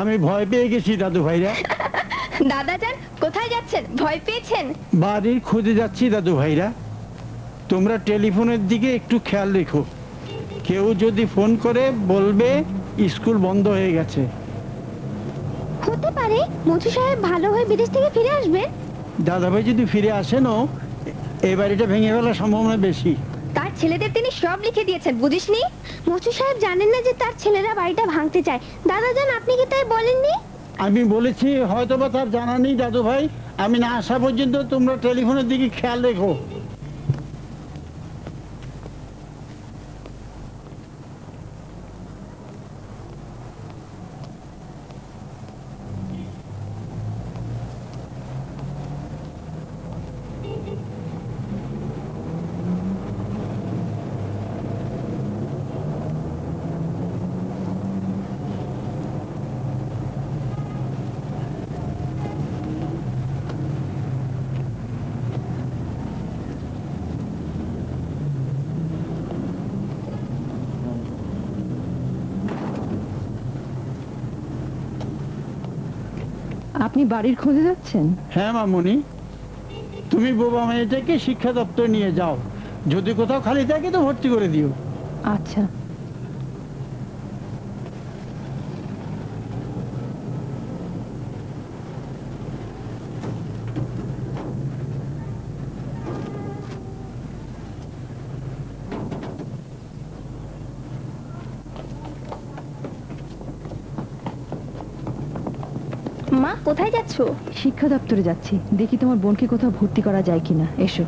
আমি ভয় পেয়ে গেছি দাদু ভাইরা। দাদা যান কোথায় যাচ্ছেন? ভয় পেয়েছেন? বাড়ির খুঁজে যাচ্ছি দাদু ভাইরা। তোমরা টেলিফোনের দিকে একটু খেয়াল রেখো, কেউ যদি ফোন করে বলবে স্কুল বন্ধ হয়ে গেছে। হতে পারে মধু সাহেব ভালো হয়ে বিদেশ থেকে ফিরে আসবেন। দাদা ভাই যদি ফিরে আসেনও এই বাড়িটা ভেঙে ফেলার সম্ভাবনা বেশি। তার ছেলেদের তিনি সব লিখে দিয়েছেন, বুঝিসনি? মধু সাহেব জানেন না যে তার ছেলেরা বাড়িটা ভাঙতে চায়। দাদা যান আপনি কি তাই বলেননি? আমি বলেছি হয়তোবা তার জানা নেই দাদু ভাই। আমি না আসা পর্যন্ত তোমরা টেলিফোনের দিকে খেয়াল রেখো। আপনি বাড়ির খোঁজে যাচ্ছেন? হ্যাঁ মামুনি, তুমি বোবা মেয়েটাকে শিক্ষা দপ্তর নিয়ে যাও, যদি কোথাও খালি থাকে তো ভর্তি করে দিও। আচ্ছা। মা কোথায় যাচ্ছ? শিক্ষা দপ্তরে যাচ্ছি, দেখি তোমার বোনকে কোথাও ভর্তি করা যায় কিনা। এসো।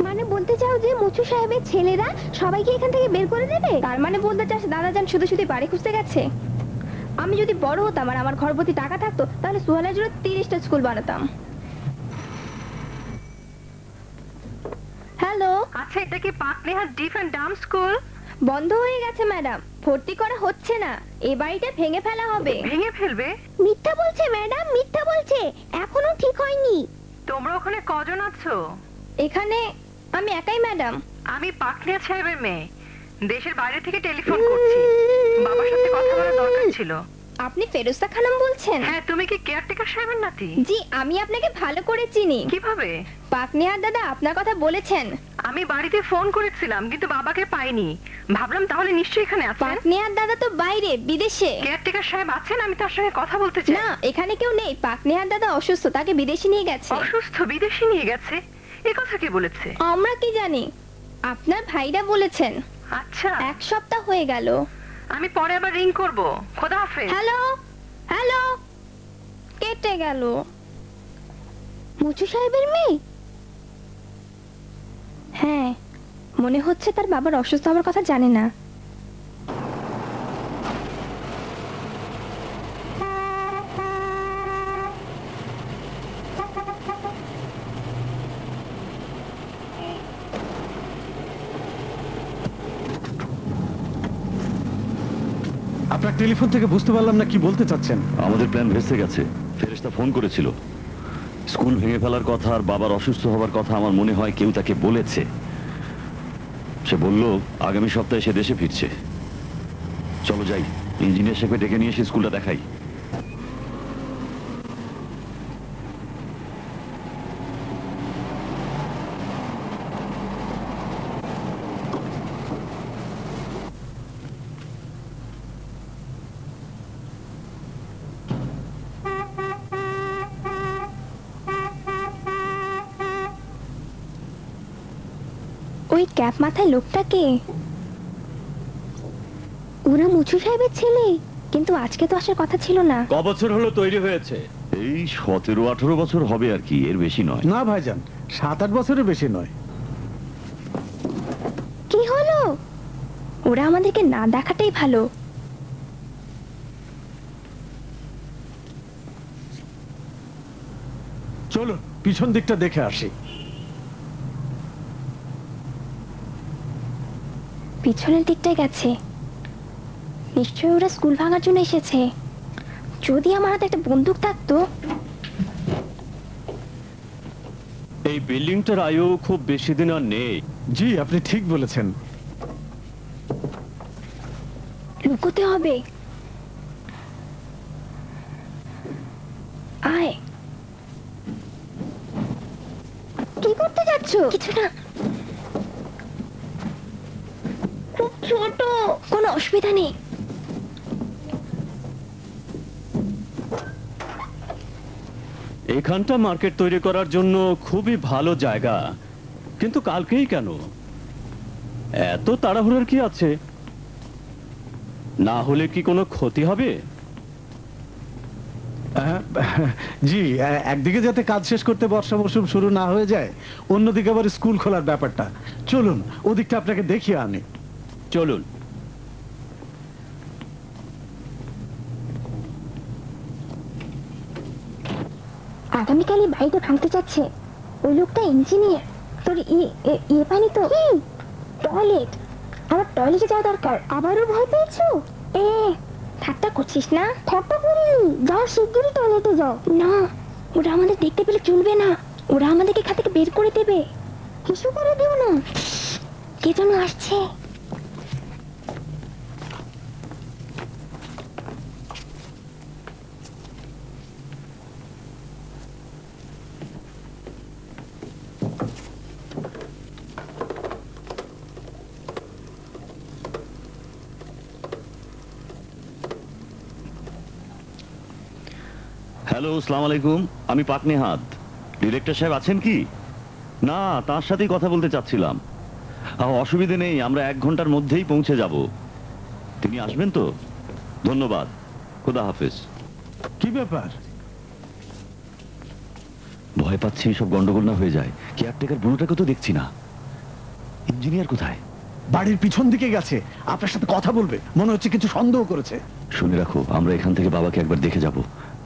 মানে বলতে চাও যে মুচু সাহেবের ছেলেরা সবাইকে এখান থেকে বের করে দেবে? তার মানে বলতে চাস দাদা যান শুধু শুধু বাড়ি খুঁজতে গেছে? আমি যদি বড় হতাম আর আমার ঘরভর্তি টাকা থাকতো তাহলে সুহালের জন্য 30টা স্কুল বানাতাম। হ্যালো, আচ্ছা এটা কি পাকনেহা ডিফ এন্ড ডাম স্কুল? বন্ধ হয়ে গেছে ম্যাডাম, ভর্তি করা হচ্ছে না। এই বাড়িটা ভেঙে ফেলা হবে। ভেঙে ফেলবে? মিথ্যা বলছে ম্যাডাম, মিথ্যা বলছে, এখনো ঠিক হয়নি। তোমরা ওখানে কজন আছো? এখানে আমি একাই ম্যাডাম। আমি পাকনেহা সাহেবের মেয়ে, দেশের বাইরে থেকে টেলিফোন করছি। বাবার সাথে কথা বলার দরকার ছিল। আপনি ফেরুস্তা খানম বলছেন? হ্যাঁ, তুমি কি কেয়ারটেকার সাহেবের নাতি? জি, আমি আপনাকে ভালো করে চিনি। কিভাবে? পাকনিহার দাদা আপনার কথা বলেছেন। আমি বাড়িতে ফোন করেছিলাম কিন্তু বাবাকে পাইনি, ভাবলাম তাহলে নিশ্চয়ই এখানে আছেন। পাকনিহার দাদা তো বাইরে বিদেশে। কেয়ারটেকার সাহেব আছেন? আমি তার সঙ্গে কথা বলতে চাই। না, এখানে কেউ নেই। পাকনিহার দাদা অসুস্থ, তাকে বিদেশে নিয়ে গেছে। অসুস্থ? বিদেশে নিয়ে গেছে? এই কথা কে বলেছে? আমরা কি জানি, আপনার ভাইরা বলেছেন। আচ্ছা, 1 সপ্তাহ হয়ে গেল। আমি পরে আবার রিং করব। খোদা হাফেজ। হ্যালো হ্যালো, কেটে গেল। মুচু সাহেবের মেয়ে? হ্যাঁ, মনে হচ্ছে তার বাবার অসুস্থ হওয়ার কথা জানে না। আপনার টেলিফোন থেকে বুঝতে পারলাম না কি বলতে চাচ্ছেন। আমাদের প্ল্যান ভেস্তে গেছে। ফেরেশতা ফোন করেছিল, স্কুল ভেঙে ফেলার কথা আর বাবার অসুস্থ হওয়ার কথা আমার মনে হয় কেউ তাকে বলেছে। সে বলল আগামী সপ্তাহে সে দেশে ফিরছে। চলো যাই। ইঞ্জিনিয়ার সাহেবকে ডেকে নিয়ে এসে স্কুলটা দেখাই। ওই ক্যাপ মাথায় লোকটাকে? ওরা মুচু সাহেবের ছেলে, কিন্তু আজকে তো আসার কথা ছিল না। ক বছর হলো তৈরি হয়েছে? এই 17-18 বছর হবে আর কি, এর বেশি নয়। না ভাইজান, 7-8 বছরের বেশি নয়। কি হলো? ওরা আমাদেরকে না দেখাটাই ভালো। চলো পিছন দিকটা দেখে আসি। পিছনের দিকটায় গেছে, নিশ্চয়ই ওরা স্কুল ভাঙার জন্য এসেছে। যদি আমার হাতে একটা বন্দুক থাকতো। এই বিল্ডিংটার আয়ু খুব বেশি দিন আর নেই। জি আপনি ঠিক বলেছেন। লুকোতে হবে। আয়। কি করতে যাচ্ছ? কিছু না। খুব ছোট। কোনো অসুবিধা নেই। এখানটা মার্কেট তৈরি করার জন্য খুবই ভালো জায়গা, কিন্তু কালকেই কেন? এত তাড়াহুড়োর কি আছে? না হলে কি কোনো ক্ষতি হবে? জি, একদিকে যাতে কাজ শেষ করতে বর্ষা মৌসুম শুরু না হয়ে যায়, অন্যদিকে আবার স্কুল খোলার ব্যাপারটা। চলুন ওদিকটা আপনাকে দেখিয়ে আনি। চলুন। আগামীকালই বাড়িটা ভাঙতে চাচ্ছে। ওই লোকটা ইঞ্জিনিয়ার। তোর ইয়ে পানি তো টয়লেট। আমার টয়লেটে যাওয়া দরকার। আবারও ভয় পেয়েছো? ঠাট্টা করছিস না? ঠাট্টা করিনি। যাও শিগগিরই টয়লেটে যাও। না, ওরা আমাদের দেখতে পেলে চলবে না। ওরা আমাদেরকে এখান থেকে বের করে দেবে। কিছু করে দিও না। কে যেন আসছে। হ্যালো, আসসালামু আলাইকুম। আমি পাকনিহাত। ডিরেক্টর সাহেব আছেন কি? না, তার সাথেই কথা বলতে চাচ্ছিলাম। অসুবিধে নেই, আমরা 1 ঘন্টার মধ্যেই পৌঁছে যাব। তিনি আসবেন তো? ধন্যবাদ, খোদা হাফেজ। কি ব্যাপার? ভয় পাচ্ছি সব গন্ডগোল না হয়ে যায়। কেয়ারটেকার বুড়োটাকে তো দেখছি না। ইঞ্জিনিয়ার কোথায়? বাড়ির পিছন দিকে গেছে, আপনার সাথে কথা বলবে। মনে হচ্ছে কিছু সন্দেহ করেছে। শুনে রাখো, আমরা এখান থেকে বাবাকে একবার দেখে যাব।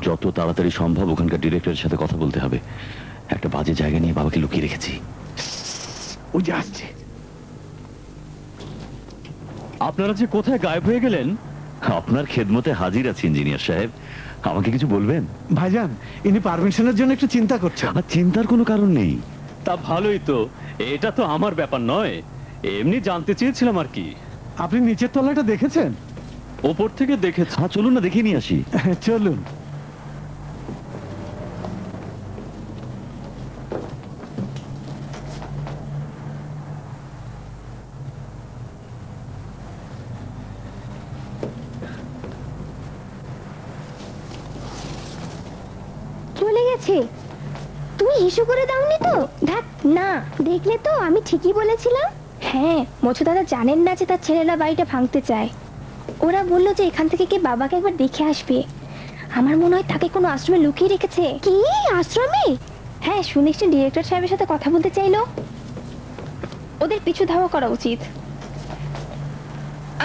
যত তাড়াতাড়ি সম্ভব ওখানকার ডিরেক্টরের সাথে কথা বলতে হবে। একটা বাজে জায়গা নিয়ে বাবাকে লুকিয়ে রেখেছি। ওই যে আসছে। আপনারা যে কোথায় গায়েব হয়ে গেলেন? আপনার খেদমতে হাজির আছি ইঞ্জিনিয়ার সাহেব। আমাকে কিছু বলবেন? ভাইজান, ইনি পারমিশনের জন্য একটু চিন্তা করছেন। আর চিন্তার কোনো কারণ নেই। তা ভালোই তো, এটা তো আমার ব্যাপার নয়। এমনি জানতে চেয়েছিলাম আর কি। আপনি নিচের তলাটা দেখেছেন? ওপর থেকে দেখেছি। হ্যাঁ, চলুন না দেখে নিয়ে আসি। চলুন। চলে গেছে। তুমি ইস্যু করে দাওনি তো? ধ্যাৎ না, দেখলে তো আমি ঠিকই বলেছিলাম। হ্যাঁ, মোছু দাদা জানেন না যে তার ছেলেরা বাড়িটা ভাঙতে চায়। ওরা বললো যে এখান থেকে কি বাবাকে একবার দেখে আসবে। আমার মনে হয় তাকে কোনো আশ্রমে লুকিয়ে রেখেছে। কি আশ্রমে? হ্যাঁ, শুনেছি ডিরেক্টর সাহেবের সাথে কথা বলতে চাইলো। ওদের পিছু ধাওয়া করা উচিত।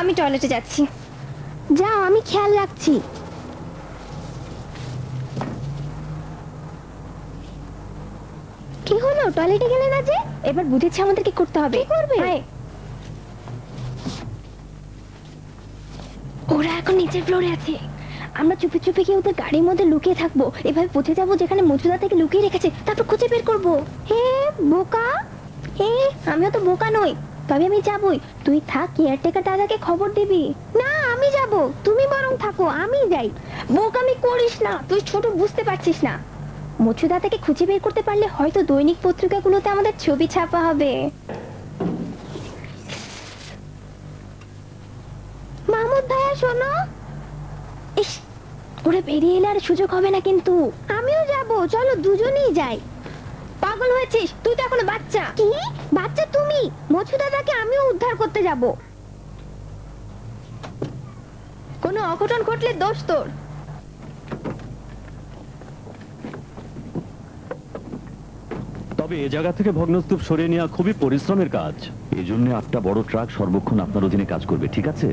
আমি টয়লেটে যাচ্ছি। যাও, আমি খেয়াল রাখছি। কি হলো, টয়লেটে গেলে না যে? এবার বুঝেছি আমাদের কি করতে হবে। কি করবে? ওরা এখন নিচের ফ্লোরে আছে। আমরা চুপি চুপি গিয়ে ওদের গাড়ির মধ্যে লুকিয়ে থাকবো। এভাবে পৌঁছে যাবো যেখানে মজুদা থেকে লুকিয়ে রেখেছে, তারপর খুঁজে বের করবো। হে বোকা! হে, আমিও তো বোকা নই। তবে আমি যাবই। তুই থাক, কেয়ারটেকার দাদাকে খবর দিবি। না, আমি যাব, তুমি বরং থাকো, আমি যাই। বোকামি করিস না, তুই ছোট, বুঝতে পারছিস না। মোচু দাদাকে খুঁজে বের করতে পারলে হয়তো দৈনিক পত্রিকাগুলোতে আমাদের ছবি ছাপা হবে। মাহমুদ ভাইয়া শোনো। ইস, ওরা বেরিয়ে এলে আর সুযোগ হবে না কিন্তু। আমিও যাব, চলো দুজনেই যাই। পাগল হয়েছিস? তুই তো এখনো বাচ্চা। কি বাচ্চা তুমি? মোচু দাদাকে আমিও উদ্ধার করতে যাব। কোনো অঘটন ঘটলে দোষ তোর। তবে এ জায়গা থেকে ভগ্নস্তূপ সরিয়ে নেওয়া খুবই পরিশ্রমের কাজ। এই জন্য একটা বড় ট্রাক সর্বক্ষণ আপনার অধীনে কাজ করবে, ঠিক আছে?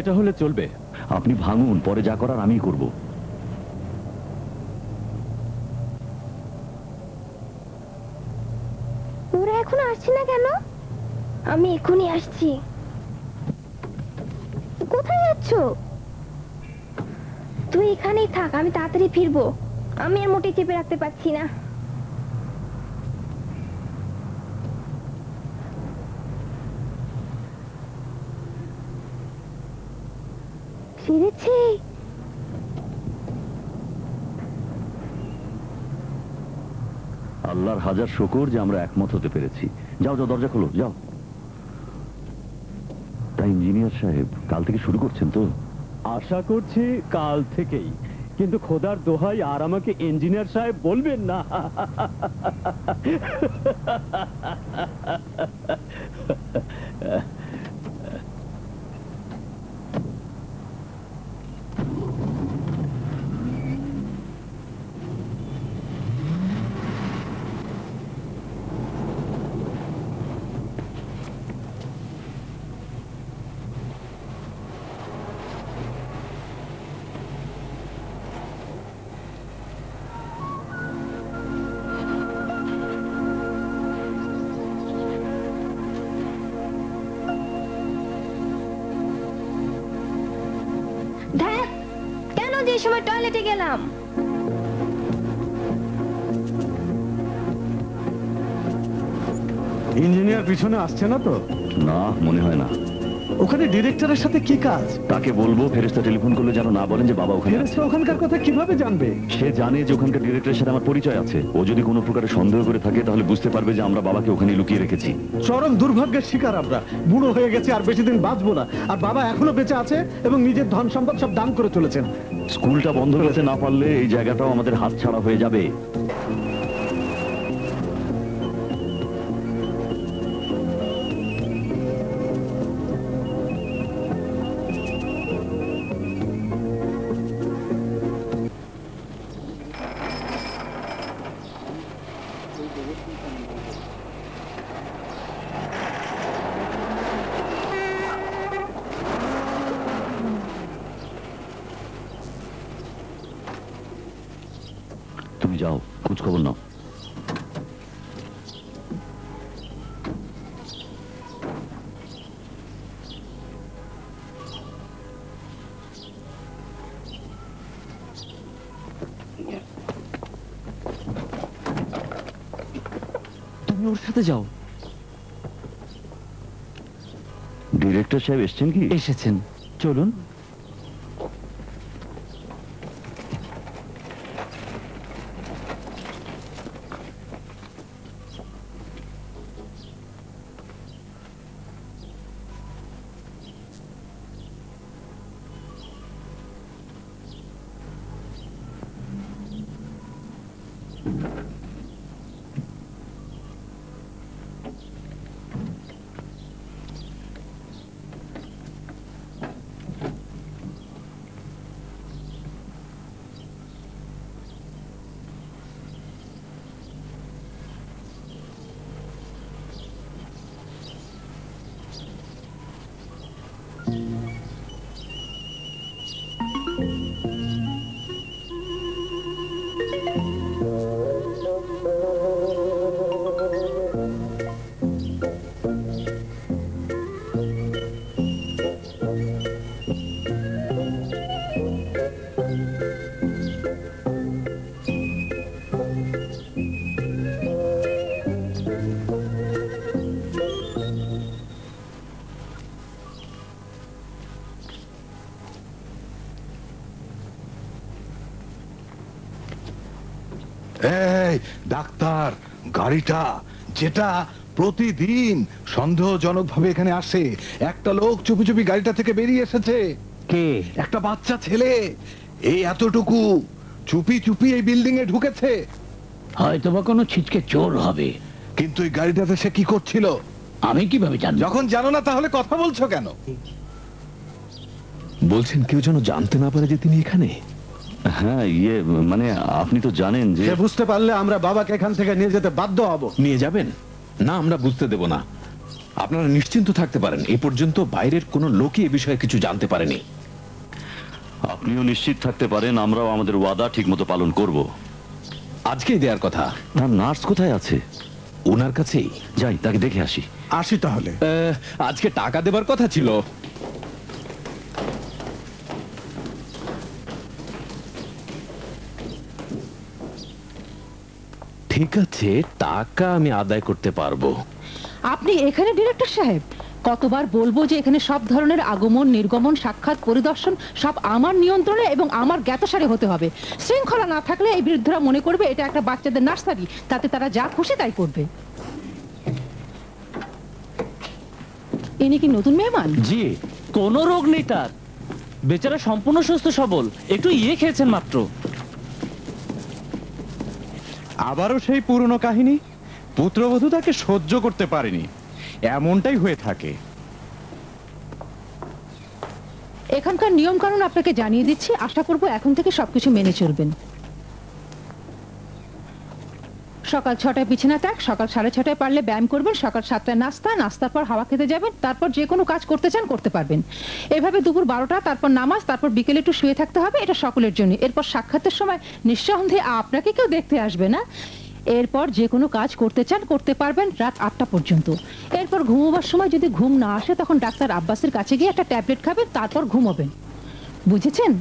এটা হলে চলবে। আপনি ভাঙুন, পরে যা করার আমিই করব। ওরা এখনো আসছে না কেন? আমি এখনই আসছি। কোথায় যাচ্ছ? তুই এখানেই থাক, আমি তাড়াতাড়ি ফিরবো। আমি আর মোটেই চেপে রাখতে পারছি না। ফিরেছে। আল্লাহর হাজার শুকর যে আমরা একমত হতে পেরেছি। যাও যাও, দরজা খোলো, যাও। তাই ইঞ্জিনিয়ার সাহেব, কাল থেকে শুরু করছেন তো? আশা করছি কাল থেকেই, কিন্তু খোদার দোহাই আর আমাকে ইঞ্জিনিয়ার সাহেব বলবেন না। ধ্যাৎ, কেন যে সময় টয়লেটে গেলাম? ইঞ্জিনিয়ার পিছনে আসছে না তো? না, মনে হয় না। ওখানে ডিরেক্টরের সাথে কি কাজ? তাকে বলবো ফেরেশতা টেলিফোন করলে যেন না বলেন যে বাবা ওখানে আছে। ফেরেশতা ওখানকার কথা কিভাবে জানবে? সে জানে যে ওখানকার ডিরেক্টরের সাথে আমার পরিচয় আছে। ও যদি কোনো প্রকারে সন্দেহ করে থাকে তাহলে বুঝতে পারবে যে আমরা বাবাকে ওখানে লুকিয়ে রেখেছি। চরম দুর্ভাগ্যের শিকার আমরা। বুড়ো হয়ে গেছে, আর বেশি দিন বাঁচবো না। আর বাবা এখনো বেঁচে আছে এবং নিজের ধন সম্পদ সব দান করে চলেছেন। স্কুলটা বন্ধ করতে না পারলে এই জায়গাটাও আমাদের হাতছাড়া হয়ে যাবে। তুমি যাও, খোঁজ খবর নাও। তুমি ওর সাথে যাও। ডিরেক্টর সাহেব এসছেন কি? এসেছেন, চলুন। এই ডাক্তার, গাড়িটা যেটা প্রতিদিন সন্দেহজনক ভাবে এখানে আসে, একটা লোক চুপি চুপি গাড়িটা থেকে বেরিয়ে এসেছে। কে? একটা বাচ্চা ছেলে, এই এতটুকু চুপি চুপি এই বিল্ডিং এ ঢুকেছে। হয়তো বা কোনো ছিটকে চোর হবে। কিন্তু এই গাড়িটাতে সে কি করছিল আমি কিভাবে জানবো? যখন জানো না তাহলে কথা বলছো কেন? বলছেন কেউ যেন জানতে না পারে যে তিনি এখানে? হ্যাঁ, মানে আপনি তো জানেন যে সে বুঝতে পারলে আমরা বাবাকে এখান থেকে নিয়ে যেতে বাধ্য হব। নিয়ে যাবেন না, আমরা বুঝতে দেব না। আপনারা নিশ্চিন্ত থাকতে পারেন, এ পর্যন্ত বাইরের কোনো লোকই এ বিষয়ে কিছু জানতে পারেনি। আপনিও নিশ্চিত থাকতে পারেন আমরাও আমাদের ওয়াদা ঠিকমতো পালন করব। আজকেই দেওয়ার কথা। তার নার্স কোথায় আছে? ওনার কাছেই। যাই, তাকে দেখে আসি। আসি তাহলে। আজকে টাকা দেবার কথা ছিল। ঠিক আছে, টাকা আমি আদায় করতে পারবো। আপনি এখানে ডিরেক্টর সাহেব? কতবার বলবো যে এখানে সব ধরনের আগমন, নির্গমন, সাক্ষাৎ, পরিদর্শন সব আমার নিয়ন্ত্রণে এবং আমার জ্ঞাতসারে হতে হবে। শৃঙ্খলা না থাকলে এই বৃদ্ধরা মনে করবে এটা একটা বাচ্চাদের নার্সারি, তাতে তারা যা খুশি তাই করবে। ইনি কি নতুন মেহমান? জি, কোনো রোগ নেই তার, বেচারা সম্পূর্ণ সুস্থ সবল, একটু খেয়েছেন মাত্র। আবারও সেই পুরনো কাহিনী, পুত্রবধূ তাকে সহ্য করতে পারেনি, এমনটাই হয়ে থাকে। এখানকার নিয়ম কানুন আপনাকে জানিয়ে দিচ্ছি, আশা করব এখন থেকে সবকিছু মেনে চলবেন। সকাল 6টায় বিছানা ত্যাগ, সকাল 6:30টায় পারলে ব্যায়াম করবেন, সকাল 7টায় নাস্তা, নাস্তার পর হাওয়া খেতে যাবেন, তারপর যে কোনো কাজ করতে চান করতে পারবেন। এভাবে দুপুর 12টা, তারপর নামাজ, তারপর বিকেলে একটু শুয়ে থাকতে হবে, এটা সকলের জন্য। এরপর সাক্ষাতের সময় নিঃসন্দেহে আপনাকে কেউ দেখতে আসবে না। এরপর যে কোনো কাজ করতে চান করতে পারবেন রাত 8টা পর্যন্ত। এরপর ঘুমোবার সময় যদি ঘুম না আসে তখন ডাক্তার আব্বাসের কাছে গিয়ে একটা ট্যাবলেট খাবেন, তারপর ঘুমোবেন। বুঝেছেন?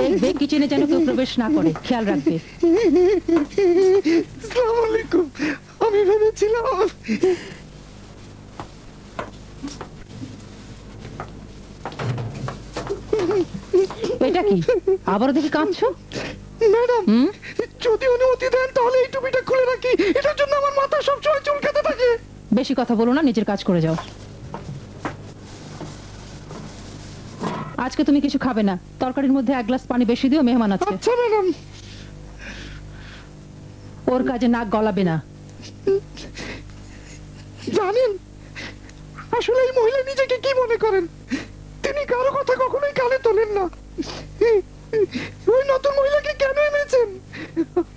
দেখবে কিচেনে যেন কেউ প্রবেশ না করে, খেয়াল রাখবে। আসসালামু আলাইকুম। আমি ভেবেছিলাম এটা কি? আবারও দেখি কাঁদছো। ম্যাডাম, যদি অনুমতি দেন তাহলে এই টুপিটা খুলে রাখি, এটার জন্য আমার মাথা সবসময় চুলকাতে থাকে। বেশি কথা বলো না, নিজের কাজ করে যাও। আজকে তুমি কিছু খাবে না, তরকারির মধ্যে 1 গ্লাস পানি বেশি দিও, মেহমান আছে। আচ্ছা ম্যাডাম। ওর কাজে নাক গলাবে না। জানেন আসলে এই মহিলা নিজেকে কি মনে করেন? তিনি কারো কথা কখনোই কানে তোলেন না। ওই নতুন মহিলাকে কেন এনেছেন?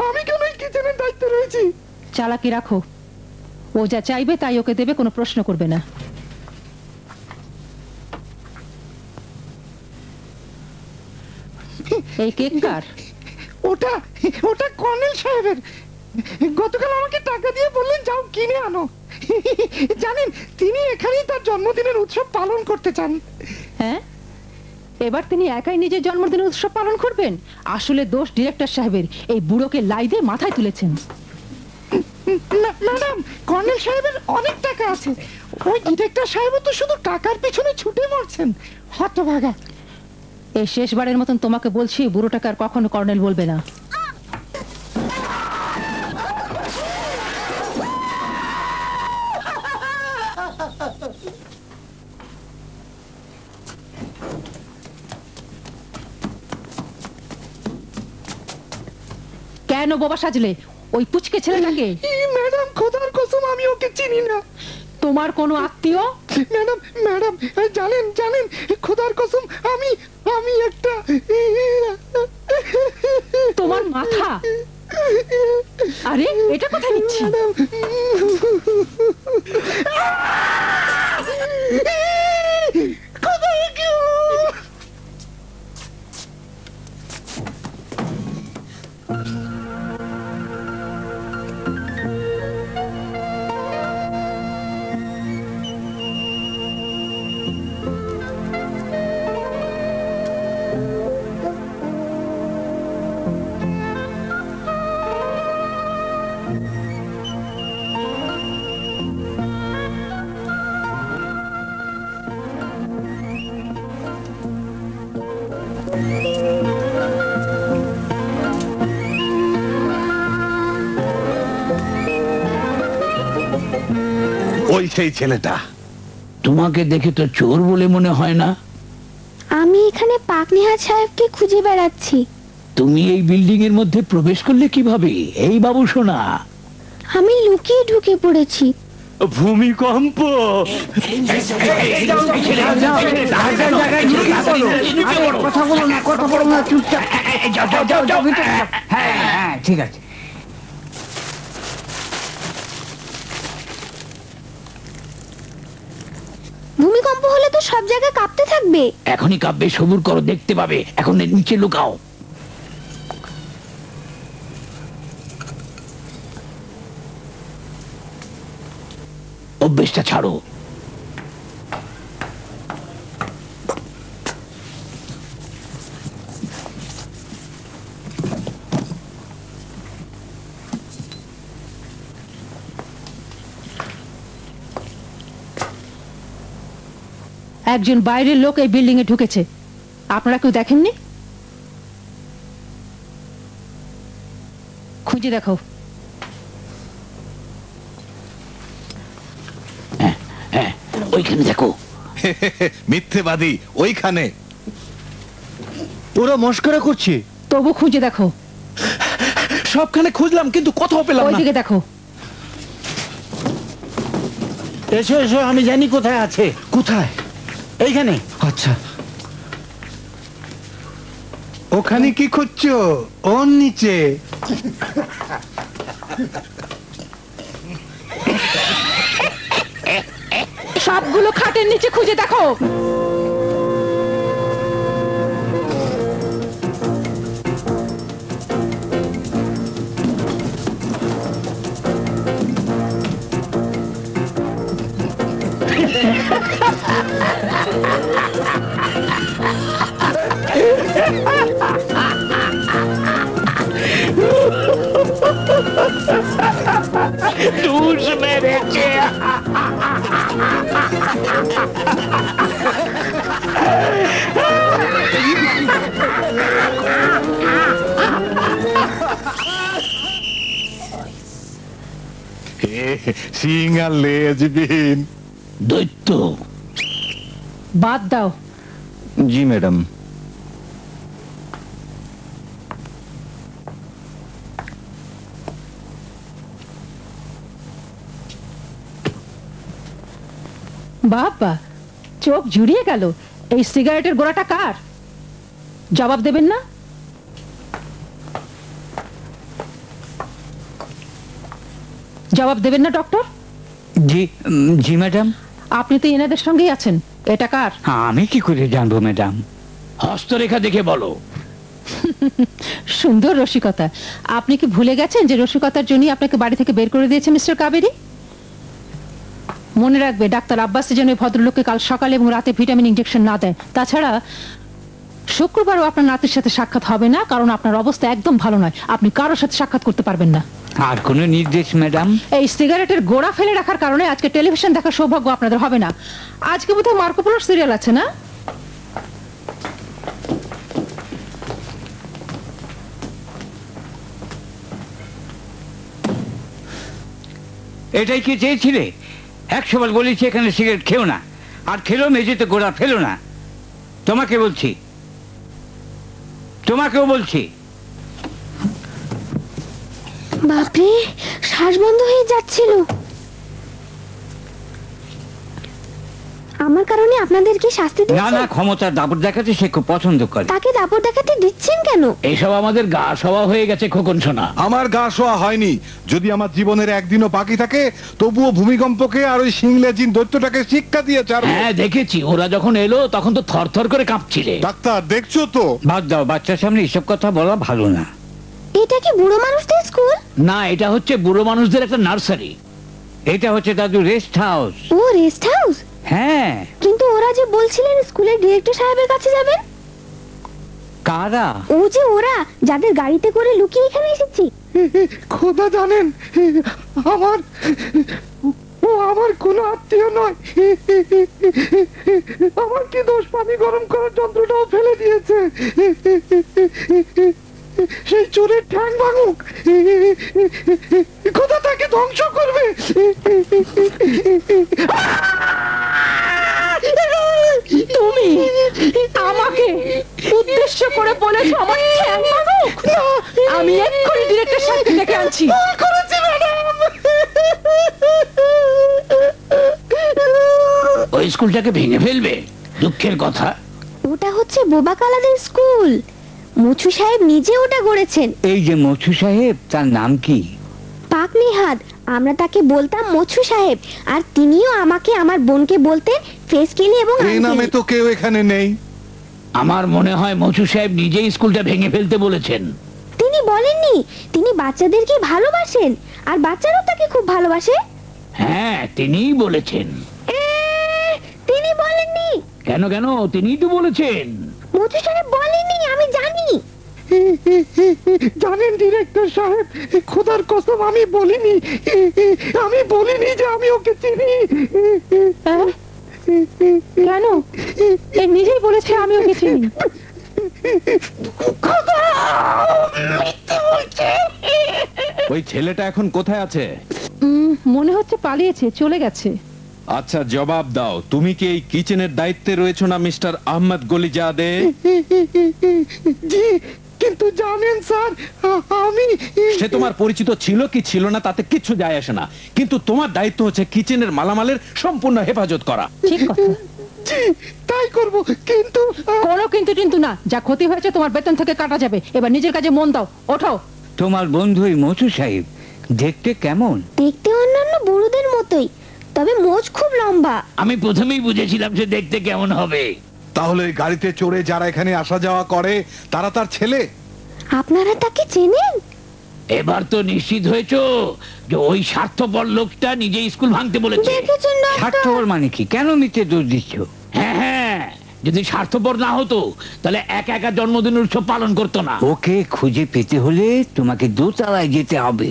আমি কেন এই কিচেনের দায়িত্বে রয়েছি? চালাকি রাখো, ও যা চাইবে তাই ওকে দেবে, কোনো প্রশ্ন করবে না। এই কেক কার? ওটা ওটা কর্নেল সাহেবের। গতকাল আমাকে টাকা দিয়ে বললেন যাও কিনে আনো। জানেন তিনি এখানেই তার জন্মদিনের উৎসব পালন করতে চান। হ্যাঁ, এবার তিনি একাই নিজের জন্মদিনের উৎসব পালন করবেন? আসলে দোষ ডিরেক্টর সাহেবের, এই বুড়োকে লাই দিয়ে মাথায় তুলেছেন। ম্যাডাম, কর্নেল সাহেবের অনেক টাকা আছে, ওই ডিরেক্টর সাহেব তো শুধু টাকার পিছনে ছুটে মরছেন, হতভাগা। এই শেষবারের মতন তোমাকে বলছি, বুড়োটাকে আর কখনো কর্নেল বলবে না। কেন বোবা সাজলে? ওই পুচকে ছেলেটাকে? ম্যাডাম খোদার কসম আমি ওকে চিনি না। তোমার কোনো আত্মীয়? ম্যাডাম ম্যাডাম জানেন জানেন খোদার কসম আমি আমি একটা তোমার মাথা। আরে এটা কোথায় নিচ্ছি? ওই সেই ছেলেটা। তোমাকে দেখে তো চোর বলে মনে হয় না। আমি এখানে পাকনিহাত সাহেবকে খুঁজে বেড়াচ্ছি। তুমি এই বিল্ডিং এর মধ্যে প্রবেশ করলে কিভাবে? এই বাবু সোনা, আমি লুকিয়ে ঢুকে পড়েছি। ভূমিকম্প। কথা বলো না, কথা বলো না, চুপচাপ। হ্যাঁ ঠিক আছে। ভূমিকম্প হলে তো সব জায়গায় কাঁপতে থাকবে। এখনই কাঁপবে, সবুর করো, দেখতে পাবে। এখন নিচে লুকাও। অভ্যেসটা ছাড়ো। একজন বাইরের লোক এই বিল্ডিং এ ঢুকেছে, আপনারা কেউ দেখেননি? খুঁজে দেখো। ওইখানে দেখো। মিথ্যেবাদী, ওইখানে। ওরা মস্করা করছে। তবু খুঁজে দেখো। সবখানে খুঁজলাম কিন্তু কোথাও পেলাম না। ওইদিকে দেখো। এসো এসো, আমি জানি কোথায় আছে। কোথায়? এইখানে। আচ্ছা, ওখানে কি খুঁজছো? ওর নিচে। সবগুলো খাটের নিচে খুঁজে দেখো। দুষ মেরেছে। সিং আর লেজবিন। দৈত্য। বাদ দাও। জি ম্যাডাম। বাবা, চোখ জুড়িয়ে গেল। এই সিগারেটের গোড়াটা কার? জবাব দেবেন না? জবাব দেবেন না ডক্টর? জি জি ম্যাডাম। আপনি তো এনাদের সঙ্গেই আছেন, এটা কার? আমি কি করে জানবো ম্যাডাম? হস্তরেখা দেখে বলো। সুন্দর রসিকতা। আপনি কি ভুলে গেছেন যে রসিকতার জন্য আপনাকে বাড়ি থেকে বের করে দিয়েছে মিস্টার কাবেরী? মনে রাখবে, ডাক্তার আব্বাসি যেন এই ভদ্রলোককে কাল সকালে এবং রাতে ভিটামিন ইনজেকশন না দেয়। তাছাড়া শুক্রবারও আপনার নাতির সাথে সাক্ষাৎ হবে না, কারণ আপনার অবস্থা একদম ভালো নয়। আপনি কারোর সাথে সাক্ষাৎ করতে পারবেন না। আর কোনো নির্দেশ ম্যাডাম? এই সিগারেটের গোড়া ফেলে রাখার কারণে আজকে টেলিভিশন দেখার সৌভাগ্য আপনাদের হবে না। আজকে বোধহয় মার্কোপোলোর সিরিয়াল আছে না? এটাই কি চেয়েছিলে? 100 বার বলেছি এখানে সিগারেট খেও না, আর খেলেও মেঝেতে গোড়া ফেলো না। তোমাকে বলছি, তোমাকেও বলছি। বাপরে, শ্বাস বন্ধ হয়ে যাচ্ছিল। আমার কারণে আপনাদেরকে শাস্তি না দিচ্ছেন? না, ক্ষমতার দাপট দেখাতে সে খুব পছন্দ করে। তাকে দাপট দেখাতে দিচ্ছেন কেন? এসব আমাদের গা সওয়া হয়ে গেছে খোকন সোনা। আমার গা শোয়া হয়নি। যদি আমার জীবনের একদিনও বাকি থাকে, তবুও ভূমিকম্পকে আর ওই সিংলাজিন দৈত্যটাকে শিক্ষা দিয়ে ছাড়বো। হ্যাঁ দেখেছি, ওরা যখন এলো তখন তো থরথর করে কাঁপছিলে। ডাক্তার দেখছো তো? বাদ দাও, বাচ্চার সামনে এসব কথা বলা ভালো না। এটা কি বুড়ো মানুষদের স্কুল? না, এটা হচ্ছে বুড়ো মানুষদের একটা নার্সারি। এটা হচ্ছে দাদু রেস্ট হাউস। ও, রেস্ট হাউস? হ্যাঁ। কিন্তু ওরা যে বলছিলেন স্কুলের ডিরেক্টর সাহেবের কাছে যাবেন। কারা? ও যে ওরা, যাদের গাড়িতে করে লুকিয়ে এখানে এসেছি। খোদা জানেন, ও আমার কোনো আত্মীয় নয়। আমার কি দোষ? পানি গরম করার যন্ত্রটাও ফেলে দিয়েছে। সেই চোরের ঠ্যাং ভাঙুক, খোদা তাকে ধ্বংস করবে। তুমি আমাকে উদ্দেশ্য করে বলেছো আমার ঠ্যাং ভাঙুক? আমি এক্ষুনি ডিরেক্টর সাহেবকে ডেকে আনছি। ওই স্কুলটাকে ভেঙে ফেলবে? দুঃখের কথা। ওটা হচ্ছে বোবা কালাদের স্কুল। মুচু সাহেব নিজে ওটা গড়েছেন। এই যে মছু সাহেব, তার নাম কি? পাক নেহাদ। আমরা তাকে বলতাম মছু সাহেব, আর তিনিও আমাকে আমার বোনকে বলতেন ফেসকেলি এবং এই নামে তো কেউ এখানে নেই। আমার মনে হয় মচু সাহেব নিজেই স্কুলটা ভেঙে ফেলতে বলেছেন। তিনি বলেননি, তিনি বাচ্চাদেরকে ভালোবাসেন, আর বাচ্চারাও তাকে খুব ভালোবাসে। হ্যাঁ, তিনিই বলেছেন। তিনি বলেননি। কেন কেন, তিনিই তো বলেছেন। মধু সাহেব বলেননি, আমি জানি। জানেন ডিরেক্টর সাহেব, খোদার কসম আমি বলিনি যে আমি ওকে চিনি। কেন? এ নিজেই বলেছে আমি ওকে চিনি। ওই ছেলেটা এখন কোথায় আছে? মনে হচ্ছে পালিয়েছে, চলে গেছে। আচ্ছা জবাব দাও, তুমি কি এই কিচেনের দায়িত্বে রয়েছো না মিস্টার আহমদ গলিজাদে? জি, কিন্তু জানেন স্যার, আমি সে তোমার পরিচিত ছিল কি ছিল না তাতে কিচ্ছু যায় আসে না, কিন্তু তোমার দায়িত্ব হচ্ছে কিচেনের মালামালের সম্পূর্ণ হেফাজত করা। ঠিক কথা। জি, তাই করব, কিন্তু কোনো কিন্তু না। যা ক্ষতি হয়েছে তোমার বেতন থেকে কাটা যাবে। এবার নিজের কাজে মন দাও, ওঠো। তোমার বন্ধু এই মছু সাহেব দেখতে কেমন? দেখতে অন্যান্য বড়দের মতোই, তবে মোচ খুব লম্বা। আমি প্রথমেই বুঝেছিলাম সে দেখতে কেমন হবে। তাহলে ওই গাড়িতে চড়ে যারা এখানে আসা যাওয়া করে তারা তার ছেলে? আপনারা তাকে চেনেন? এবার তো নিশ্চিত হয়েছো যে ওই স্বার্থপর লোকটা নিজে স্কুল ভাঙতে বলেছে। দেখেছেন না? স্বার্থপর মানে কি? কেন মিথ্যে দোষ দিচ্ছ? হ্যাঁ হ্যাঁ, যদি স্বার্থপর না হতো তাহলে একা একা জন্মদিন উৎসব পালন করতো না। ওকে খুঁজে পেতে হলে তোমাকে দোতলায় যেতে হবে।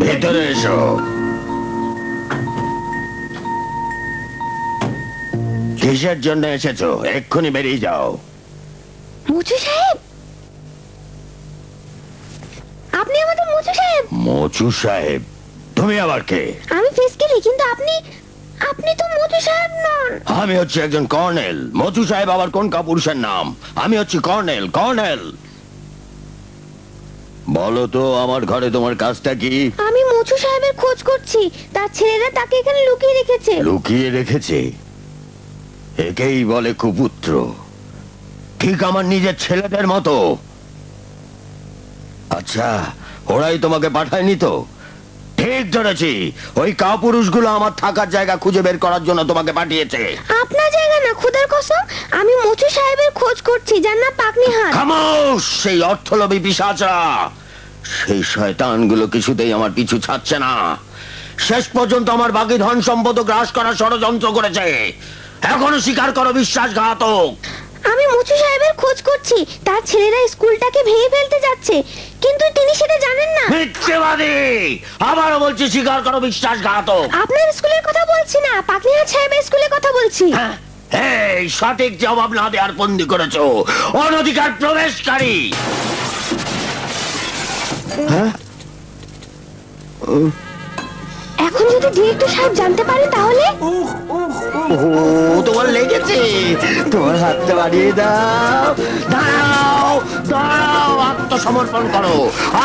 ভেতরে এসো। কিসের জন্য এসেছো? এক্ষুনি বেরিয়ে যাও। মুচু সাহেব, আপনি আমাদের মুচু সাহেব? মচু সাহেব? তুমি আবার কে? আমি ফেসকেলি, কিন্তু আপনি আপনি তো মধু সাহেব নন। আমি হচ্ছে একজন কর্নেল। মধু সাহেব আবার কোন কাপুরুষের নাম? আমি হচ্ছি কর্নেল, কর্নেল। বলো তো আমার ঘরে তোমার কাজটা কি? আমি মধু সাহেবের খোঁজ করছি। তার ছেলেরা তাকে এখানে লুকিয়ে রেখেছে। লুকিয়ে রেখেছে? একেই বলে কুপুত্র, ঠিক আমার নিজের ছেলেদের মতো। আচ্ছা, ওরাই তোমাকে পাঠায়নি তো? ঠিক ধরেছি, ওই কাপুরুষগুলো আমার থাকার জায়গা খুঁজে বের করার জন্য তোমাকে পাঠিয়েছে। আপনার জায়গা না, খোদার কসম। আমি মধু সাহেবের খোঁজ করছি, যার নাম পাকনিহাট। খামোশ! সেই অর্থলোভী পিশাচরা, সেই শয়তানগুলো কিছুতেই আমার পিছু ছাড়ছে না। শেষ পর্যন্ত আমার বাকি ধন সম্পদ গ্রাস করার ষড়যন্ত্র করেছে। এখনো স্বীকার করো বিশ্বাসঘাতক। আমি মধু সাহেবের খোঁজ করছি। তার ছেলেরা স্কুলটাকে ভেঙে ফেলতে যাচ্ছে, কিন্তু তিনি সেটা জানেন না। মিথ্যেবাদী! আবারও বলছি, স্বীকার করো বিশ্বাসঘাতক। আপনার স্কুলের কথা বলছি না, পাকনিহাট সাহেবের স্কুলের কথা বলছি। এই সঠিক জবাব না দেওয়ার বন্দি করেছো, অনধিকার প্রবেশকারী। হ্যাঁ, এখন যদি ডিরেক্টর সাহেব জানতে পারে তাহলে? তোমার লেগেছে, তোমার হাতটা বাড়িয়ে দাও। দাঁড়াও, দাঁড়াও, আত্মসমর্পণ করো,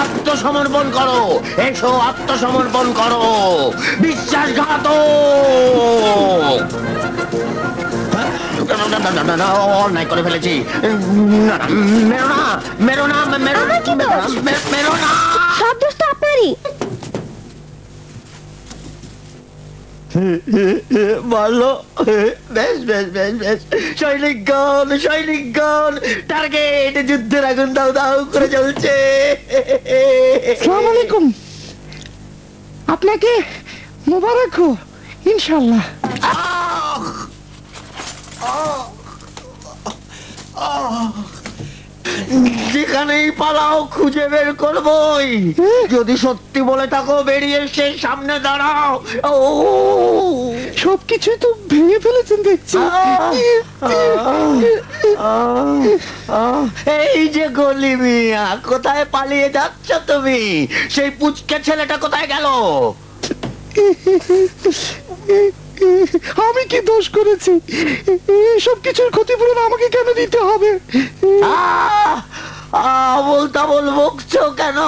আত্মসমর্পণ করো, এসো আত্মসমর্পণ করো। বিশ্বাসঘাতক! অন্যায় করে ফেলেছি। মেরো না, মেরো না, মেরো না, মেরো না। সব দোষ তো আপনারই। মারলো? বেশ বেশ বেশ বেশ। সৈনিকগণ, সৈনিকগণ, টার্গেট! যুদ্ধের আগুন দাও দাও করে জ্বলছে। আসসালামু আলাইকুম। আপনাকে মোবারক হো, ইনশাআল্লাহ। যেখানেই পালাও খুঁজে বের করবই। যদি সত্যি বলে থাকো বেরিয়ে এসে সামনে দাঁড়াও। ও, সবকিছুই তো ভেঙে ফেলেছেন দেখছি। এই যে গলি মিয়া, কোথায় পালিয়ে যাচ্ছ তুমি? সেই পুচকে ছেলেটা কোথায় গেল? আমি কি দোষ করেছি? সব কিছুর ক্ষতিপূরণ আমাকে কেন দিতে হবে? বলতা বল বকছো কেন?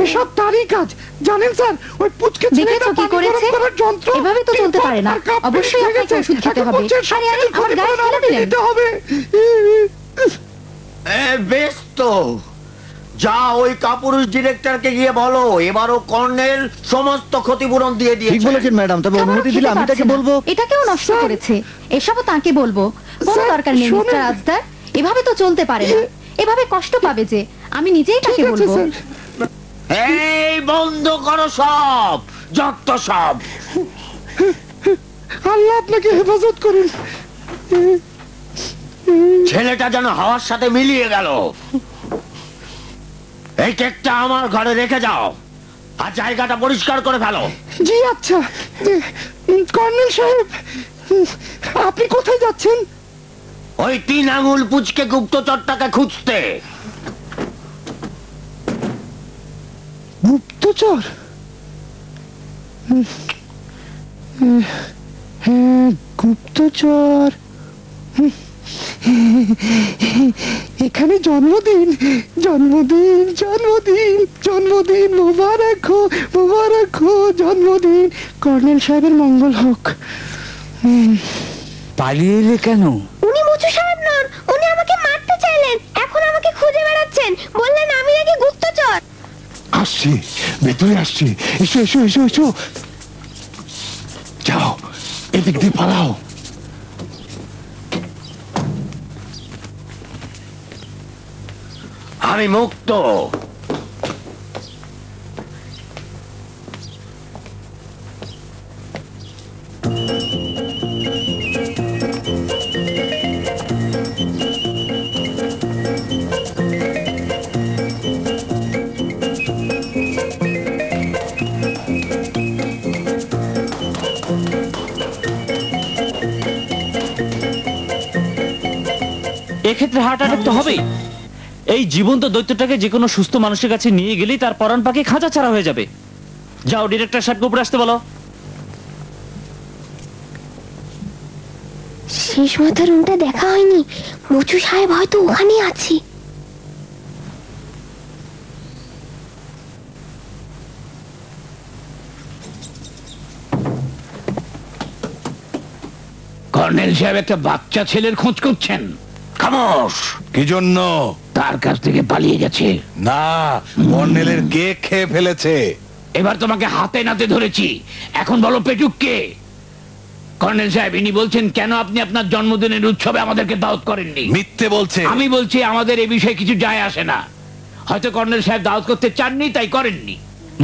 এসব তারই কাজ, জানেন স্যার। ওই পুচকে ছেলেটা কি করেছে? যন্ত্র এভাবে তো চলতে পারে না, অবশ্যই আপনাকে ওষুধ খেতে হবে। আরে আরে, আমার গায়ে ফেলে দিলেন। বেশ তো, যা ওই কাপুরুষ ডিরেক্টরকে গিয়ে বলো এবারও কর্নেল সমস্ত ক্ষতিপূরণ দিয়ে দিয়েছে। ঠিক বলেছেন ম্যাডাম, তবে অনুমতি দিলে আমি তাকে বলবো। এটাকেও নষ্ট করেছে, এসবও তাকে বলবো। কোনো দরকার নেই মিস্টার আজদার, এভাবে তো চলতে পারে না। এভাবে কষ্ট পাবে যে, আমি নিজেই তাকে বলবো। এই বন্ধ করো সব, যত সব। আল্লাহ আপনাকে হেফাজত করুন। ছেলেটা যেন হাওয়ার সাথে মিলিয়ে গেল। এই কেকটা আমার ঘরে রেখে যাও, আর জায়গাটা পরিষ্কার করে ফেলো। জি আচ্ছা। কর্নেল সাহেব, আপনি কোথায় যাচ্ছেন? ওই 3 আঙুল পুচকে গুপ্তচরটাকে খুঁজতে। গুপ্তচর? হ্যাঁ, গুপ্তচর। এখানে জন্মদিন, জন্মদিন, জন্মদিন, জন্মদিন মোবারক হো, মোবারক হো জন্মদিন। কর্নেল সাহেবের মঙ্গল হোক। পালিয়ে এলে কেন? উনি মধু সাহেব নন, উনি আমাকে মারতে চাইলেন। এখন আমাকে খুঁজে বেড়াচ্ছেন, বললেন আমি নাকি গুপ্তচর। আসছি, ভেতরে আসছি। এসো এসো এসো এসো, যাও এদিক দিয়ে পালাও। আমি মুক্ত। এক্ষেত্রে হার্ট অ্যাটাক তো হবেই। এই জীবন্ত দৈত্যটাকে যে কোনো সুস্থ মানুষের কাছে নিয়ে গেলেই তার পরাণ পাখি খাঁচা ছাড়া হয়ে যাবে। যাও ডিরেক্টর সাহেবকে উপরে আসতে বলো। শেষ মাথার রুমটা দেখা হয়নি, মচু সাহেব হয়তো ওখানেই আছে। কর্নেল সাহেব একটা বাচ্চা ছেলের খোঁজ করছেন। খামোশ। কি জন্য? তার কাছ থেকে পালিয়ে গেছে। না, কর্নেলের কেক খেয়ে ফেলেছে। এবার তোমাকে হাতে নাতে ধরেছি, এখন বলো পেটুক কে? কর্নেল সাহেব, ইনি বলছেন কেন আপনি আপনার জন্মদিনের উৎসবে আমাদেরকে দাওয়াত করেননি। মিথ্যে বলছে। আমি বলছি আমাদের এই বিষয়ে কিছু যায় আসে না। হয়তো কর্নেল সাহেব দাওয়াত করতে চাননি, তাই করেননি।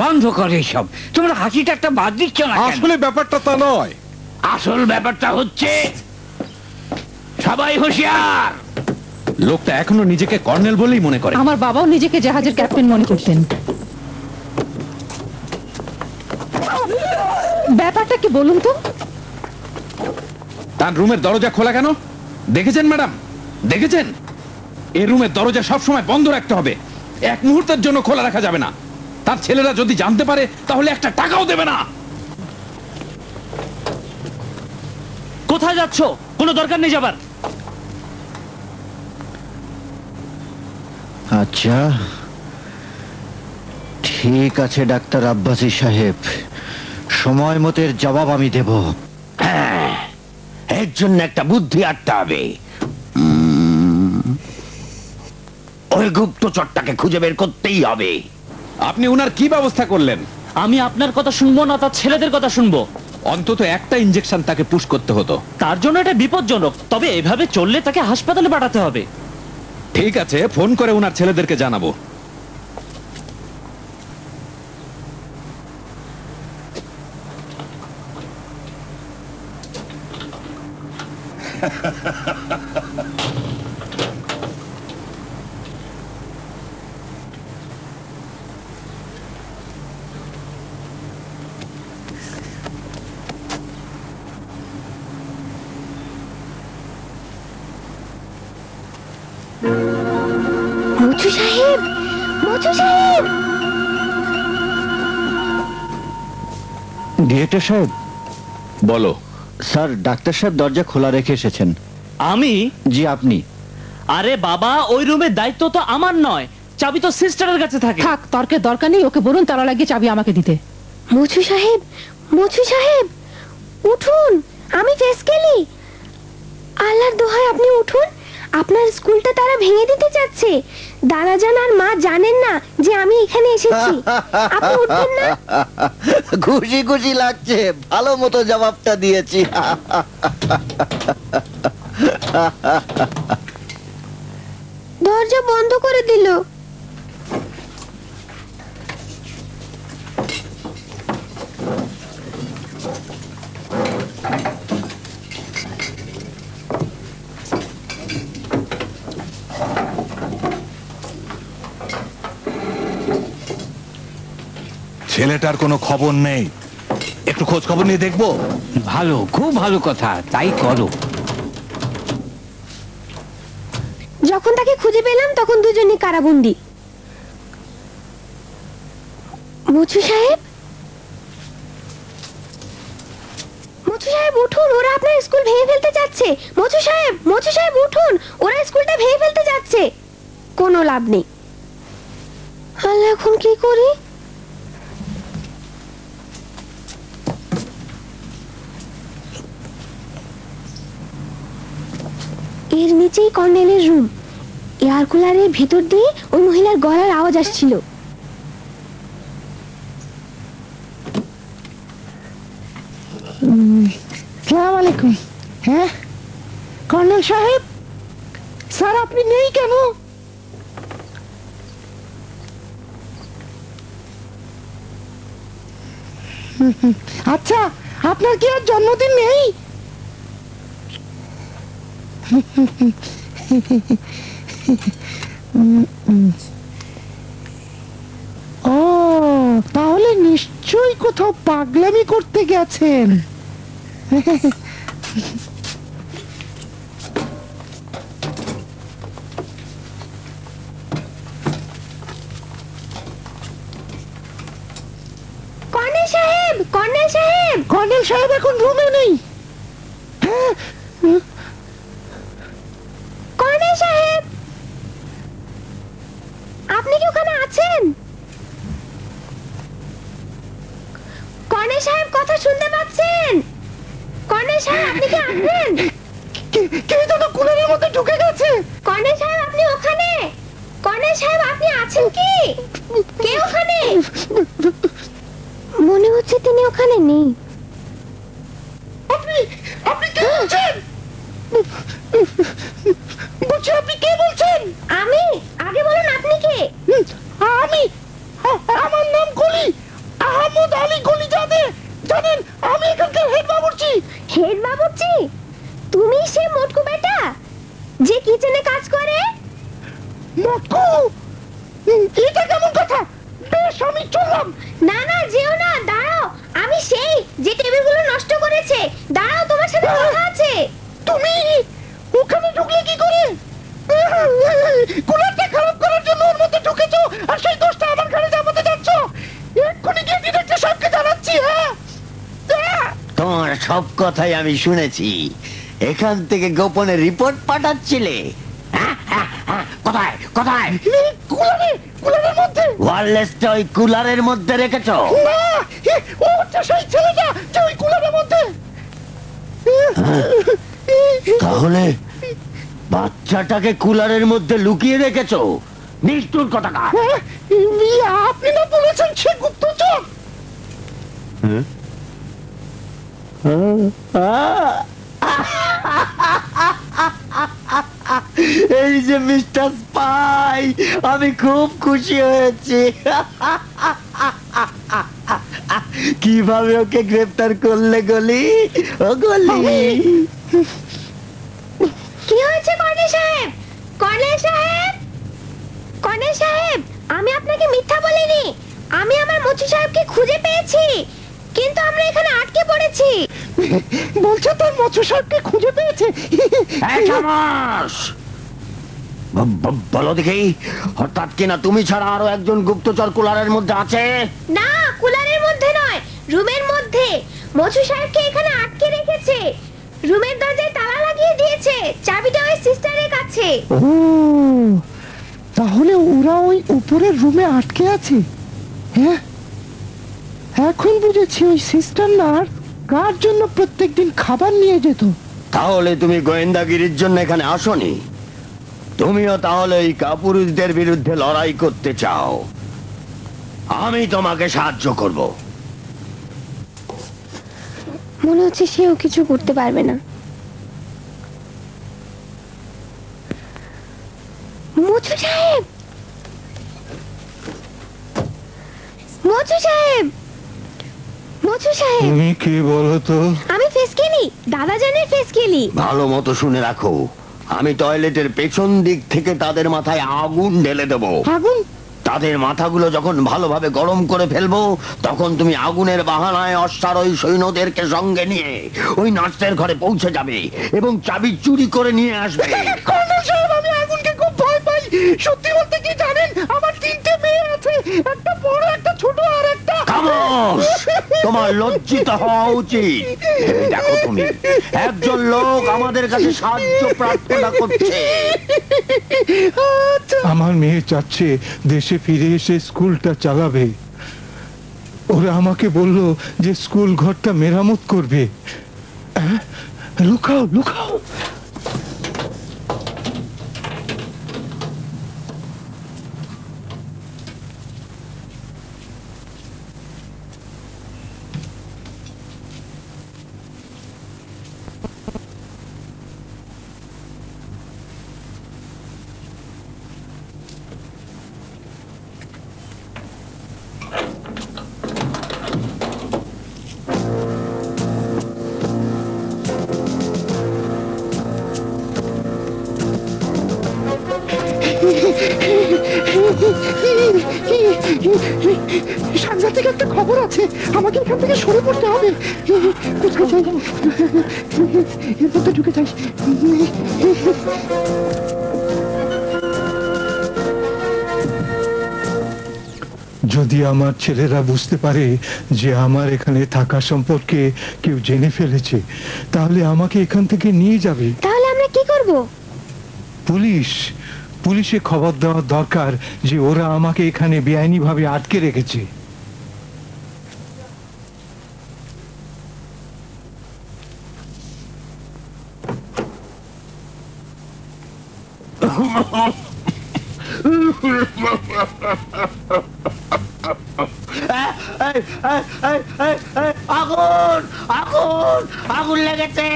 বন্ধ করে সব, তোমরা হাসিটা একটা বাদ দিচ্ছ না কেন? আসলে ব্যাপারটা তা নয়। আসল ব্যাপারটা হচ্ছে সবাই হুঁশিয়ার। লোকটা এখনো নিজেকে কর্নেল বলেই মনে করে। আমার বাবাও নিজেকে জাহাজের ক্যাপ্টেন মনে করতেন। ব্যাপারটা কি বলুন তো? তার রুমের দরজা খোলা কেন দেখেছেন ম্যাডাম? দেখেছেন? এই রুমের দরজা সবসময় বন্ধ রাখতে হবে, এক মুহূর্তের জন্য খোলা রাখা যাবে না। তার ছেলেরা যদি জানতে পারে তাহলে একটা টাকাও দেবে না। কোথায় যাচ্ছ? কোনো দরকার নেই যাবার। আচ্ছা ঠিক আছে ডাক্তার আব্বাসী সাহেব, সময় মতো এর জবাব আমি দেব। হ্যাঁ, এর জন্য একটা বুদ্ধি আটতে হবে। ওই গুপ্তচরটাকে খুঁজে বের করতেই হবে। আপনি উনার কি ব্যবস্থা করলেন? আমি আপনার কথা শুনবো না, তার ছেলেদের কথা শুনবো। অন্তত একটা ইনজেকশন তাকে পুশ করতে হতো। তার জন্য এটা বিপজ্জনক, তবে এভাবে চললে তাকে হাসপাতালে পাঠাতে হবে। ঠিক আছে, ফোন করে উনার ছেলেদেরকে জানাবো। মচু সাহেব, মচু সাহেব। ডিরেক্টর সাহেব বলো। স্যার, ডাক্তার সাহেব দরজা খোলা রেখে এসেছেন। আমি? জি আপনি। আরে বাবা, ওই রুমের দায়িত্ব তো আমার নয়, চাবি তো সিস্টারের কাছে থাকে। থাক, তর্কের দরকার নেই। ওকে বলুন তালা লাগিয়ে চাবি আমাকে দিতে। মচু সাহেব, মচু সাহেব উঠুন, আমি ফেসকেলি। আল্লাহর দোহাই আপনি উঠুন, আপনার স্কুলটা তারা ভেঙে দিতে চাচ্ছে। দাদাজান আর মা জানেন না যে আমি এখানে এসেছি। আপনি উঠবেন না? খুশি খুশি লাগছে, ভালো মতো জবাবটা দিয়েছি। দরজা বন্ধ করে দিল। ছেলেটার কোনো খবর নেই, একটু খোঁজ খবর নিয়ে দেখবো। ভালো, খুব ভালো কথা, তাই করো। যখন তাকে খুঁজে পেলাম তখন দুজনই কারাবন্দী। মচু সাহেব, মচু সাহেব উঠুন, ওরা আপনার স্কুল ভেঙে ফেলতে যাচ্ছে। মচু সাহেব, মচু সাহেব উঠুন, ওরা স্কুলটা ভেঙে ফেলতে যাচ্ছে। কোনো লাভ নেই। আল্লাহ, এখন কি করি? এর নিচেই কর্নেলের রুম। এয়ার কুলারের ভেতর দিয়ে ওই মহিলার গলার আওয়াজ আসছিল। সালাম আলাইকুম। হ্যাঁ কর্নেল সাহেব, স্যার আপনি নেই কেন? আচ্ছা, আপনার কি আর জন্মদিন নেই? ও, তাহলে নিশ্চয়ই কোথাও পাগলামি করতে গেছেন। কর্নেল সাহেব! কর্নেল সাহেব এখন রুমে নেই। কর্নেল সাহেব, আপনি কি ওখানে আছেন? কর্নেল সাহেব, কথা শুনতে পাচ্ছেন? কর্নেল সাহেব, আপনি কি আছেন? কে যেন কুলারের মধ্যে ঢুকে গেছে। কর্নেল সাহেব, আপনি ওখানে? কর্নেল সাহেব, আপনি আছেন কি? কে ওখানে? মনে হচ্ছে তিনি ওখানে নেই। আপনি কে বলছেন? বলছি, আপনি কে বলছেন? আমি? আগে বলুন, আপনি কে? আমার নাম গলি, আহমদ আলী গলিজাদে। জানেন, আমি এখানকার হেড বাবুর্চি। হেড বাবুর্চি? তুমি সে মোটকু বেটা যে কিচেনে কাজ করে? মোটকু? এটা কেমন কথা? বেশ, আমি চললাম। না না, যেও না, দাঁড়াও। আমি সেই যে টেবিলগুলো নষ্ট করেছে। দাঁড়াও, তোমার সাথে কথা আছে। তুমি ওখানে ঢুকলে কি করে? কুলারটা খারাপ করার জন্য ওর মধ্যে ঢুকেছো, আর সেই দোষটা আমার ঘাড়ে চাপাতে যাচ্ছ। এক্ষুনি গিয়ে ডিরেক্টর সাহেবকে জানাচ্ছি। তোমার সব কথাই আমি শুনেছি। এখান থেকে গোপনে রিপোর্ট পাঠাচ্ছিলে? কোথায় কোথায়? কুলারের মধ্যে। ওয়্যারলেসটা ওই কুলারের মধ্যে রেখেছো? না, ও হচ্ছে সেই ছেলেটা যে ওই কুলারের মধ্যে। তাহলে বাচ্চাটাকে কুলারের মধ্যে লুকিয়ে রেখেছো? নিষ্ঠুর কথাকার। আপনি না বলেছেন সে গুপ্তচর? এই যে মিস্টার স্পাই, আমি খুব খুশি হয়েছি। কিভাবে ওকে গ্রেফতার করলে গলি? ও গলি, কি হয়েছে কর্নেল সাহেব? কর্নেল সাহেব! কর্নেল সাহেব, আমি আপনাকে মিথ্যা বলিনি। আমি আমার মচু সাহেবকে খুঁজে পেয়েছি, কিন্তু আমরা এখানে আটকে পড়েছি। বলছে তোর মচু সাহেবকে খুঁজে পেয়েছে? বলো দেখি, হঠাৎ কিনা তুমি ছাড়া আরো একজন গুপ্তচর কুলারের মধ্যে আছে? না, কুলারের মধ্যে নয়, রুমের মধ্যে। মচু সাহেবকে এখানে আটকে রেখেছে। রুমের দরজায় তালা লাগিয়ে দিয়েছে। চাবিটা ওই সিস্টারের কাছে। ও, তাহলে ওরা ওই উপরের রুমে আটকে আছে। হ্যাঁ, এখন বুঝেছি ওই সিস্টার নার্স কার জন্য প্রত্যেকদিন খাবার নিয়ে যেত। তাহলে তুমি গোয়েন্দাগিরির জন্য এখানে আসোনি? তুমিও তাহলে এই কাপুরুষদের বিরুদ্ধে লড়াই করতে চাও? আমি তোমাকে সাহায্য করব। মনে হচ্ছে সেও কিছু করতে পারবে না। মচু সাহেব! মচু সাহেব! মচু সাহেব! তুমি কি বলো তো? আমি ফেসকেলি, দাদাজানের ফেসকেলি। ভালো মতো শুনে রাখো, আমি টয়লেটের পেছন দিক থেকে তাদের মাথায় আগুন ঢেলে দেব। আগুন? তাদের মাথাগুলো যখন ভালোভাবে গরম করে ফেলবো, তখন তুমি আগুনের বাহানায় অশ্বারোহী সৈন্যদেরকে সঙ্গে নিয়ে ওই নার্সের ঘরে পৌঁছে যাবে এবং চাবি চুরি করে নিয়ে আসবে। কর্নেল সাহেব, আমি আগুনকে খুব ভয় পাই। সত্যি বলতে কি জানেন, আমার 3টে মেয়ে আছে, একটা বড়, একটা ছোট, আর একটা। খামোশ! তোমার লজ্জিত হওয়া উচিত। ভেবে দেখো, তুমি একজন লোক আমাদের কাছে সাহায্য প্রার্থনা করছে। আমার মেয়ে চাচ্ছে দেশে ফিরে এসে স্কুলটা চালাবে। ওরা আমাকে বলল যে স্কুল ঘরটা মেরামত করবে। লুকাও লুকাও। সাংঘাতিক একটা খবর আছে, আমাকে এখান থেকে সরে পড়তে হবে। কোথায় যাই? এর মধ্যে ঢুকে যাই। যদি আমার ছেলেরা বুঝতে পারে যে আমার এখানে থাকা সম্পর্কে কেউ জেনে ফেলেছে, তাহলে আমাকে এখান থেকে নিয়ে যাবে। তাহলে আমরা কি করব? পুলিশে খবর দেওয়ার দরকার যে ওরা আমাকে এখানে বেআইনিভাবে আটকে রেখেছে। আগুন আগুন আগুন লেগেছে,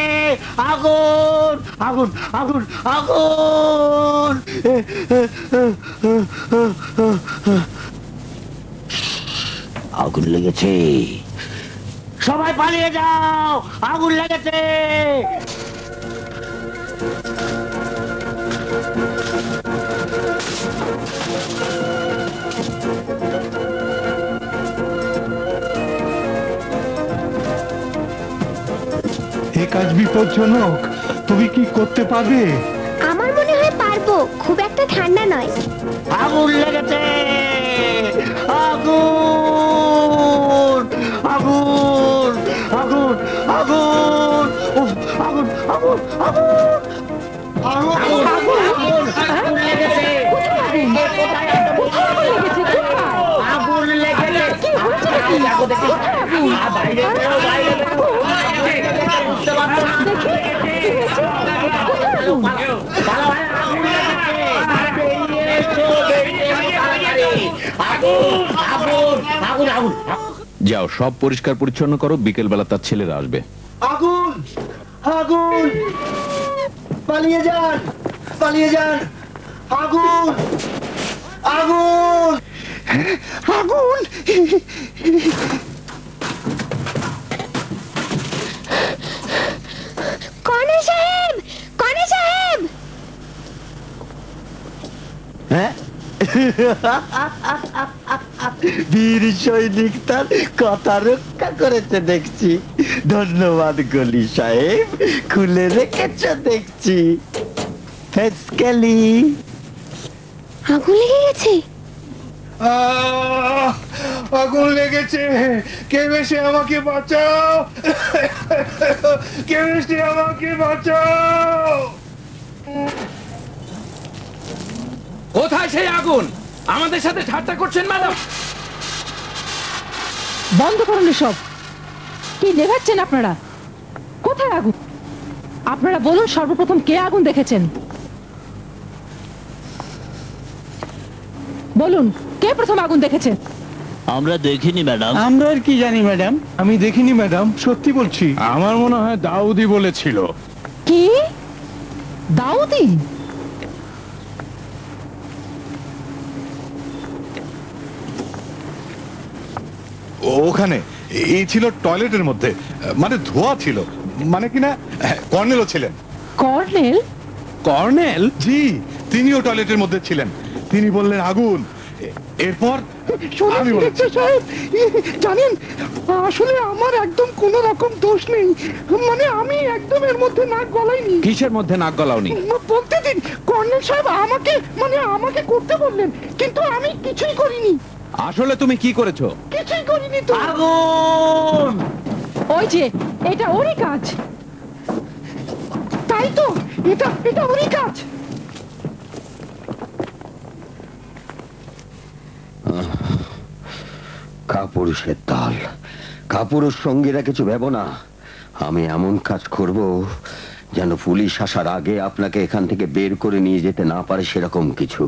আগুন আগুন আগুন আগুন। আগুন লেগেছে, সবাই পালিয়ে যাও, আগুন লেগেছে। এ কাজ বিপজ্জনক, তুমি কি করতে পারবে? আমার মনে হয় পারবো, খুব একটা ঠান্ডা নয়। আগুন লেগেছে, আগুন আগুন আগুন আগুন উফ, আগুন আগুন আগুন আগুন আগুন আগুন লেগেছে। আগুন লেগেছে, বাইরে বেরো, বাইরে বেরো। যাও, সব পরিষ্কার পরিচ্ছন্ন করো, বিকেল বেলা তার ছেলেরা আসবে। আগুন আগুন, পালিয়ে যান, পালিয়ে যান। আগুন আগুন আগুন। কর্নেল সাহেব, কর্নেল সাহেব। হ্যাঁ, বীর সৈনিক তার কথা রক্ষা করেছে দেখছি। ধন্যবাদ গলি সাহেব, খুলে রেখেছ দেখছি। আগুন লেগে গেছে। আগুন লেগেছে, কেউ এসে আমাকে বাঁচাও, কেউ এসে আমাকে বাঁচাও। কোথায় সেই আগুন? আমাদের সাথে ঠাট্টা করছেন ম্যাডাম? বন্ধ করুন সব। কি নেভাচ্ছেন আপনারা? কোথায় আগুন? আপনারা বলুন সর্বপ্রথম কে আগুন দেখেছেন? বলুন, কে প্রথম আগুন দেখেছেন? আমরা দেখিনি ম্যাডাম। আমরা আর কি জানি ম্যাডাম। আমি দেখিনি ম্যাডাম, সত্যি বলছি। আমার মনে হয় দাউদি বলেছিল। কি? দাউদি? ওখানে এই ছিল টয়লেটের মধ্যে, মানে ধোয়া ছিল, মানে কিনা কর্নেলও ছিলেন। কর্নেল? কর্নেল? জি, তিনিও টয়লেটের মধ্যে ছিলেন। তিনি বললেন আগুন, এরপর আমি বলেছি। সাহেব জানেন, আসলে আমার একদম কোনো রকম দোষ নেই, মানে আমি একদম এর মধ্যে নাক গলাইনি। কিসের মধ্যে নাক গলাওনি? বলতে দিন, কর্নেল সাহেব আমাকে আমাকে করতে বললেন, কিন্তু আমি কিছুই করিনি। আসলে তুমি কি করেছো? কিছুই করিনি তো। আগুন! ওই যে, এটা ওরই কাজ। তাই তো, এটা ওরই কাজ। কাপুরুষের দল, কাপুরুষ সঙ্গীরা কিছু ভেবো না। আমি এমন কাজ করব যেন পুলিশ আসার আগে আপনাকে এখান থেকে বের করে নিয়ে যেতে না পারে, সেরকম কিছু।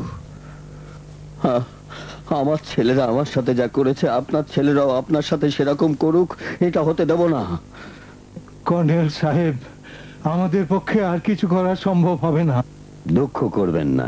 আমার ছেলেরা আমার সাথে যা করেছে, আপনার ছেলেরাও আপনার সাথে সেরকম করুক, এটা হতে দেব না। কর্নেল সাহেব, আমাদের পক্ষে আর কিছু করা সম্ভব হবে না। দুঃখ করবেন না।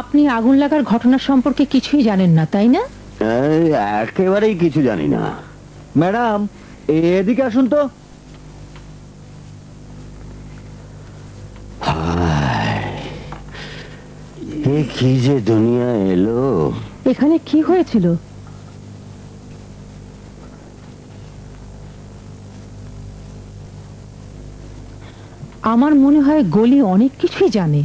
আপনি আগুন লাগার ঘটনা সম্পর্কে কিছুই জানেন না, তাই না? একেবারেই কিছু জানি না। ম্যাডাম, এদিকে আসুন তো। কি যে দুনিয়া এলো। এখানে কি হয়েছিল? আমার মনে হয় গলি অনেক কিছুই জানে।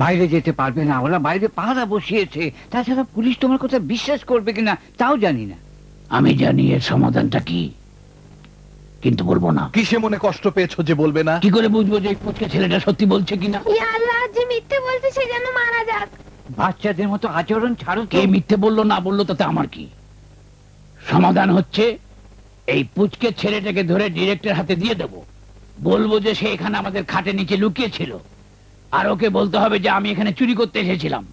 বাইরে যেতে পারবে না, ওরা বাইরে পাহারা বসিয়েছে। তাছাড়া পুলিশ তোমার কথা বিশ্বাস করবে কিনা তাও জানি না। আমি জানি এর সমাধানটা কি, কিন্তু বলবো না। কিসে মনে কষ্ট পেয়েছো যে বলবে না? কি করে বুঝবো যে পুচকে ছেলেটা সত্যি বলছে কিনা? ইয়া আল্লাহ, যে মিথ্যে বলছে সে যেন মারা যাক। বাচ্চাদের মতো আচরণ ছাড়ো। কে মিথ্যে বললো না বললো তাতে আমার কি? সমাধান হচ্ছে এই পুচকে ছেলেটাকে ধরে ডিরেক্টর হাতে দিয়ে দেব। বলবো যে সে এখানে আমাদের খাটের নিচে লুকিয়ে ছিল, আর ওকে বলতে হবে যে আমি এখানে চুরি করতে এসেছিলাম।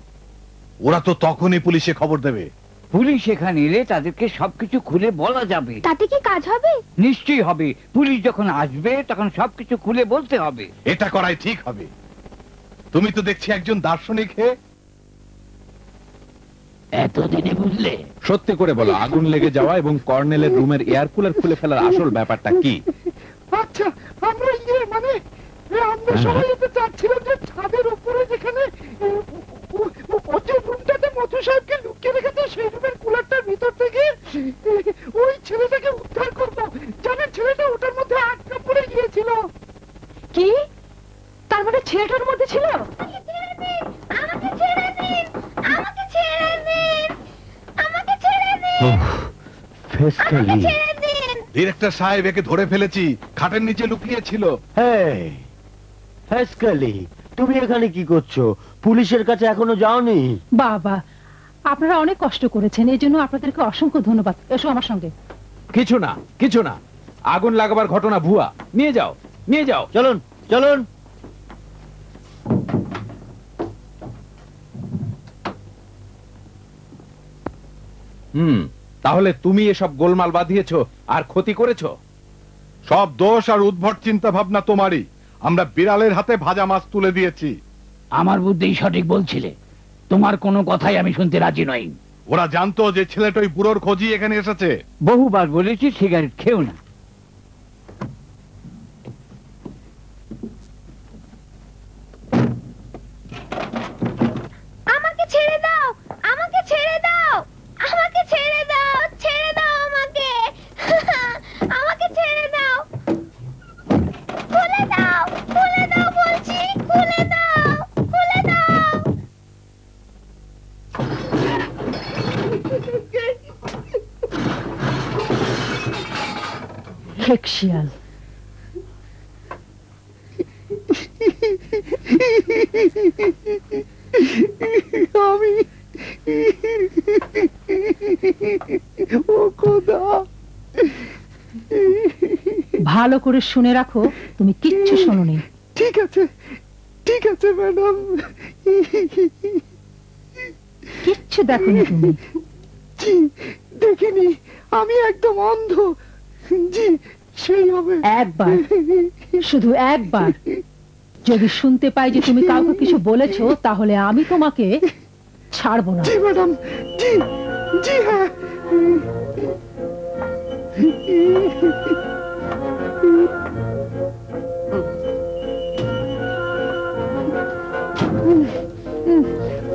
ওরা তো তখনই পুলিশে খবর দেবে। পুলিশ এখানে এলে তাদেরকে সবকিছু খুলে বলা যাবে। তাতে কি কাজ হবে? নিশ্চয়ই হবে। পুলিশ যখন আসবে তখন সবকিছু খুলে বলতে হবে। এটা করাই ঠিক হবে। তুমি তো দেখছি একজন দার্শনিক হে। এতদিনে বুঝলে? সত্যি করে বলো, আগুন লেগে যাওয়া এবং কর্নেলের রুমের এয়ার কুলার খুলে ফেলার আসল ব্যাপারটা কি? আচ্ছা, আমরা আমরা সবাই এটা চাচ্ছিলাম যে ছাদের উপরে যেখানে রুমটাতে মধু সাহেবকে লুকিয়ে রেখেছে সেই রুমের কুলারটার ভিতর থেকে ওই ছেলেটাকে উদ্ধার করবো। জানেন, ছেলেটা ওটার মধ্যে আটকা পড়ে গিয়েছিল। কি? তার মানে ছেলেটার মধ্যে ছিল? আমাকে ছেড়ে দিন, আমাকে ছেড়ে দিন, আমাকে ছেড়ে দিন, আমাকে ছেড়ে দিন, আমাকে ছেড়ে দিন। ডিরেক্টর সাহেব, একে ধরে ফেলেছি, খাটের নিচে লুকিয়ে ছিল। ফেসকালি, তুমি এখানে কি করছো? পুলিশের কাছে এখনো যাওনি? বাবা, আপনারা অনেক কষ্ট করেছেন, এই জন্য আপনাদেরকে অসংখ্য ধন্যবাদ। এসো আমার সঙ্গে। কিছু না, কিছু না। আগুন লাগাবার ঘটনা ভুয়া। নিয়ে যাও, নিয়ে যাও। চলুন, চলুন। তাহলে তুমি এসব গোলমাল বাঁধিয়েছো আর ক্ষতি করেছো? সব দোষ আর উদ্ভট চিন্তা ভাবনা তোমারই। আমরা বিড়ালের হাতে ভাজা মাছ তুলে দিয়েছি। আমার বুদ্ধিই সঠিক বলছিলে। তোমার কোনো কথাই আমি শুনতে রাজি নই। ওরা জানতো যে ছেলেটা ওই বুড়োর খোঁজই এখানে এসেছে। বহুবার বলেছি সিগারেট খেও না। আমাকে ছেড়ে দাও, আমাকে ছেড়ে দাও, আমাকে ছেড়ে দাও, ছেড়ে দাও আমাকে, আমাকে ছেড়ে দাও, খুলে দাও, খুলে দাও বলছি, খুলে দাও, খুলে দাও। হেকশিয়াল, আমি ও খোদা। ভালো করে শুনে রাখো, তুমি কিচ্ছু শোনোনি। ঠিক আছে, ঠিক আছে ম্যাডাম। কিচ্ছু দেখোনি তুমি? জি দেখিনি, আমি একদম অন্ধ। জি সেই হবে। একবার, শুধু একবার যদি শুনতে পাই যে তুমি কাউকে কিছু বলেছো, তাহলে আমি তোমাকে ছাড়বো না। জি ম্যাডাম, জি জি হ্যাঁ।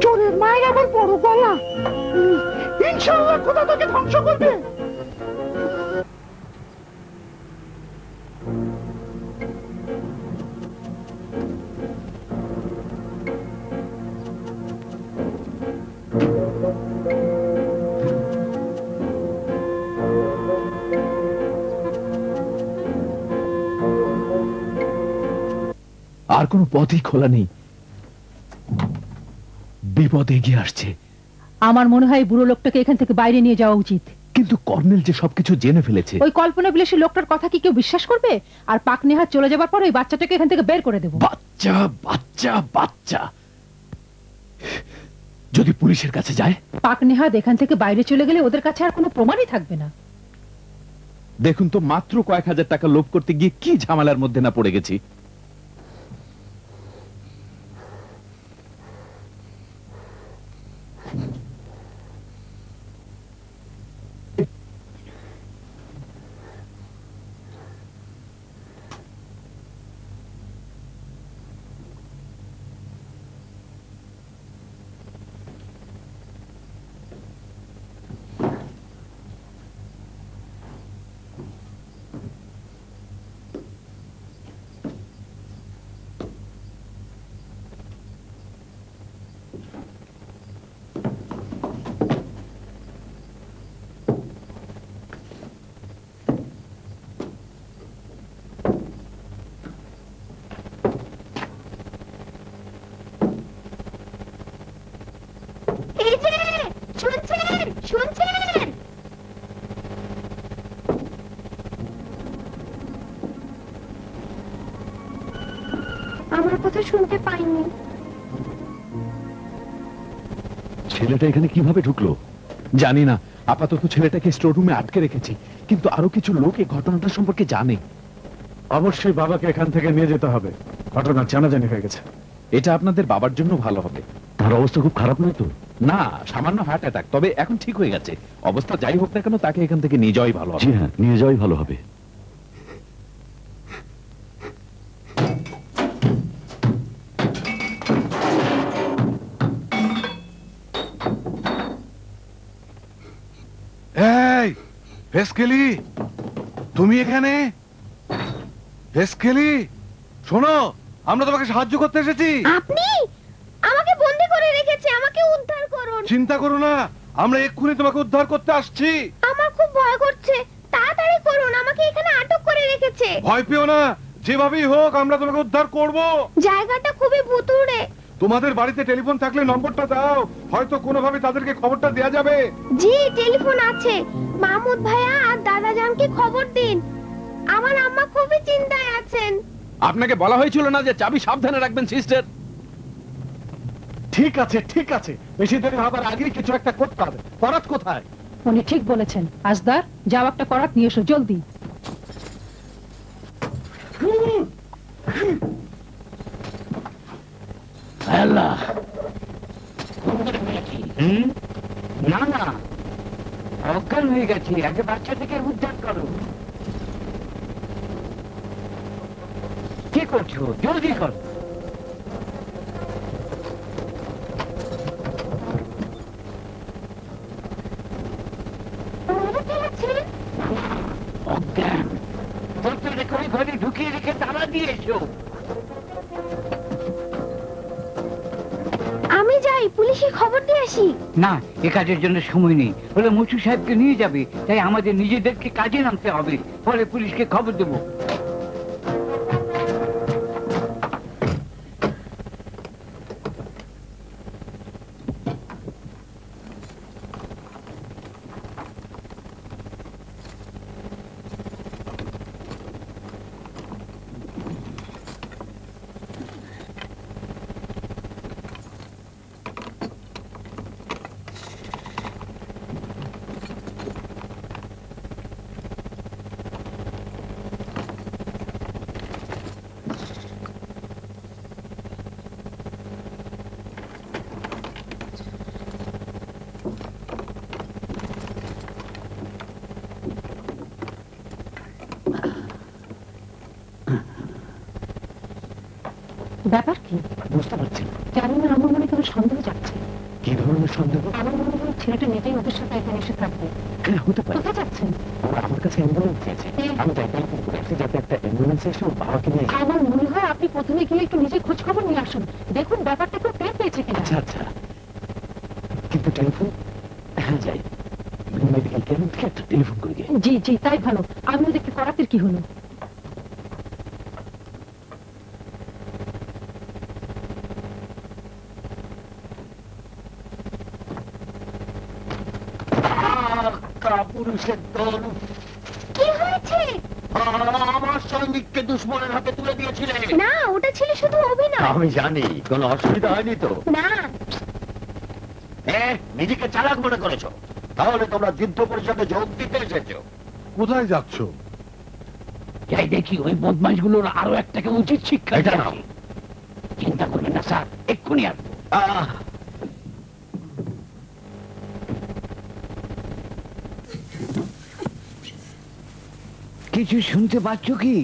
চোরের মায়ের আবার বড় গলা। ইনশাআল্লাহ খোদা তাকে ধ্বংস করবে। আর কোনো পথই খোলা নেই। বিপদ এগিয়ে আসছে। আমার মনে হয় বুড়ো লোকটাকে এখান থেকে বাইরে নিয়ে যাওয়া উচিত। কিন্তু কর্নেল যে সবকিছু জেনে ফেলেছে। ওই কল্পনা বিলাসী লোকটার কথা কি কেউ বিশ্বাস করবে? আর পাকনেহার চলে যাবার পর ওই বাচ্চাটাকে এখান থেকে বের করে দেবো। বাচ্চা, বাচ্চা, বাচ্চা। যদি পুলিশের কাছে যায়? পাকনেহাত এখান থেকে বাইরে চলে গেলে ওদের কাছে আর কোনো প্রমাণই থাকবে না। দেখুন তো, মাত্র কয়েক হাজার টাকা লোভ করতে গিয়ে কি ঝামেলার মধ্যে না পড়ে গেছি। এই যে শুনছেন শুনছেন, আমার কথা শুনতে পাইনি। ছেলেটা এখানে কিভাবে ঢুকলো জানি না। আপাতত ছেলেটাকে স্টোর রুমে আটকে রেখেছি, কিন্তু আরো কিছু লোক এই ঘটনাটা সম্পর্কে জানে। অবশ্যই বাবাকে এখান থেকে নিয়ে যেতে হবে, ঘটনা জানাজানি হয়ে গেছে। এটা আপনাদের বাবার জন্য ভালো হবে। তার অবস্থা খুব খারাপ নয় তো? না, সামান্য হার্ট অ্যাটাক, তবে এখন ঠিক হয়ে গেছে। অবস্থা যাই হোক না কেন, তাকে এখান থেকে নিয়ে যাওয়াই ভালো হবে। জি হ্যাঁ, নিয়ে যাওয়াই ভালো হবে। এই ভেসকেলি, তুমি এখানে? ভেসকেলি শোনো, আমরা তোমাকে সাহায্য করতে এসেছি। আপনি আমাকে বন্দি করে রেখেছে, আমাকে উদ্ধার করুন। চিন্তা করো না, আমরা এক্ষুনি তোমাকে উদ্ধার করতে আসছি। আমার খুব ভয় করছে, তাড়াতাড়ি করুন, আমাকে এখানে আটক করে রেখেছে। ভয় পেও না, যেভাবেই হোক আমরা তোমাকে উদ্ধার করব। জায়গাটা খুবই ভুতুড়ে। তোমাদের বাড়িতে টেলিফোন থাকলে নম্বরটা দাও, হয়তো কোনোভাবে তাদেরকে খবরটা দেয়া যাবে। জি টেলিফোন আছে, মাহমুদ ভাইয়া আর দাদা জানকে খবর দিন। আমার আম্মা খুবই চিন্তায় আছেন। আপনাকে বলা হয়েছিল না যে চাবি সাবধানে রাখবেন সিস্টার? ঠিক আছে ঠিক আছে, বেশি দেরি হবার আগেই কিছু একটা করতে হবে। করাত কোথায়? উনি ঠিক বলেছেন। আজদার, যাও একটা করাত নিয়ে এসো জলদি। আল্লাহ, না না, অজ্ঞান হয়ে গেছে। আগে বাচ্চাটাকে উদ্ধার করো। কি করছো? জলদি করো। অজ্ঞান, বাচ্চাটাকে ওই ঘরে ঢুকিয়ে রেখে তালা দিয়ে এসো। আমি যাই, পুলিশে খবর দিয়ে আসি। না, এ কাজের জন্য সময় নেই। বলে মুচু সাহেবকে নিয়ে যাবে, তাই আমাদের নিজেদেরকে কাজে নামতে হবে। পরে পুলিশকে খবর দেবো। ব্যাপার কি বুঝতে পারছি না। জানি না, আমার মনে কোনো সন্দেহ যাচ্ছে। কি ধরনের সন্দেহ? আমার মনে হয় ছেলেটা নিজেই ওদের সাথে এখানে এসে থাকবে। হ্যাঁ, হতে পারে। কোথায় যাচ্ছেন? ওরা আমার কাছে অ্যাম্বুলেন্স চেয়েছে, আমি তাই টেলিফোন করে আসছি যাতে একটা অ্যাম্বুলেন্স এসে ওর বাবাকে নিয়ে যায়। আমার মনে হয় আপনি প্রথমে গিয়ে একটু নিজে খোঁজ খবর নিয়ে আসুন, দেখুন ব্যাপারটা কেউ টের পেয়েছে কিনা। আচ্ছা আচ্ছা, কিন্তু টেলিফোন, হ্যাঁ যাই, মেডিকেল ক্যাবিন থেকে একটা টেলিফোন করে দিয়ে। জি জি, তাই ভালো। আমিও দেখি করাতের কি হলো। পুরুষের দল, কি হয়েছে? আমার সৈনিককে দুশ্মনের হাতে তুলে দিয়েছিলে। না, ওটা ছিল শুধু অভিনয়। আমি জানি, কোনো অসুবিধা হয়নি তো? না। নিজেকে চালাক মনে করেছো? তাহলে তোমরা যুদ্ধ পরিষদে যোগ দিতে এসেছো? কোথায় যাচ্ছ? যাই দেখি ওই বদমাইশগুলোর আরো একটাকে উচিত শিক্ষা এটা দিতে নাও। হবে। চিন্তা করবেন না স্যার, এক্ষুনি আসবো। কিছু শুনতে পাচ্ছ কি?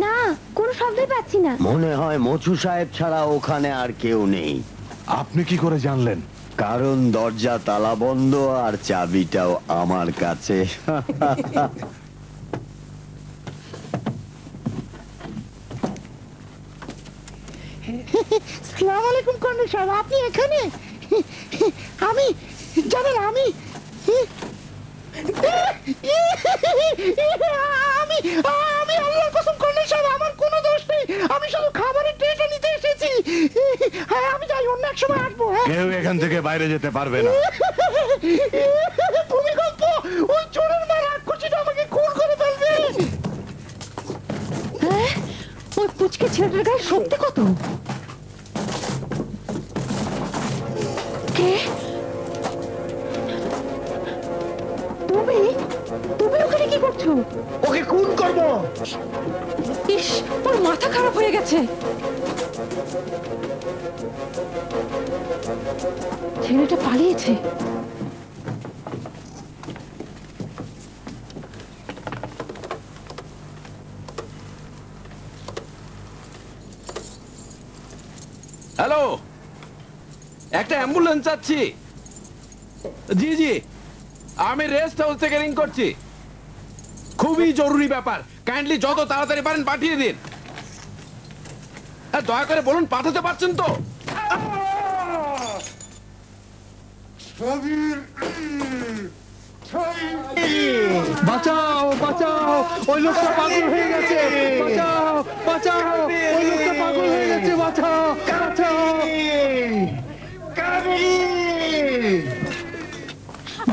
না, কোনো শব্দই পাচ্ছি না। মনে হয় মচু সাহেব ছাড়া ওখানে আর কেউ নেই। আপনি কি করে জানলেন? কারণ দরজা তালা বন্ধ আর চাবিটাও আমার কাছে। সালাম আলাইকুম কর্নেল সাহেব, আপনি এখানে? আমি জানেন আমি আমি আমি আল্লাহর কসম কর্নেল সাহেব, আমার কোনো দোষ নেই। আমি শুধু খাবারের ট্রেটা নিতে এসেছি। হ্যাঁ, আমি যাই, অন্য এক সময় আসবো। কেউ এখান থেকে বাইরে যেতে পারবে না। ভূমিকম্প! ওই চোরের মা রাক্ষসীটা আমাকে খুন করে ফেলবে। ওই পুচকে ছেলেটার গায়ে শক্তি কত! কে? তুমি তুমি ওখানে কি করছো? ওকে খুন করবো। ইস, ওর মাথা খারাপ হয়ে গেছে। ছেলেটা পালিয়েছে। হ্যালো, একটা অ্যাম্বুলেন্স চাচ্ছি। জি জি, আমি রেস্ট হাউস থেকে রিং করছি। খুবই জরুরি ব্যাপার, কাইন্ডলি যত তাড়াতাড়ি পারেন পাঠিয়ে দিন। দয়া করে বলুন পাঠাতে পারছেন তো? বাঁচাও বাঁচাও, ওই লোকটা পাগল হয়ে গেছে। বাঁচাও বাঁচাও, ওই লোকটা পাগল হয়ে গেছে। বাঁচাও বাঁচাও।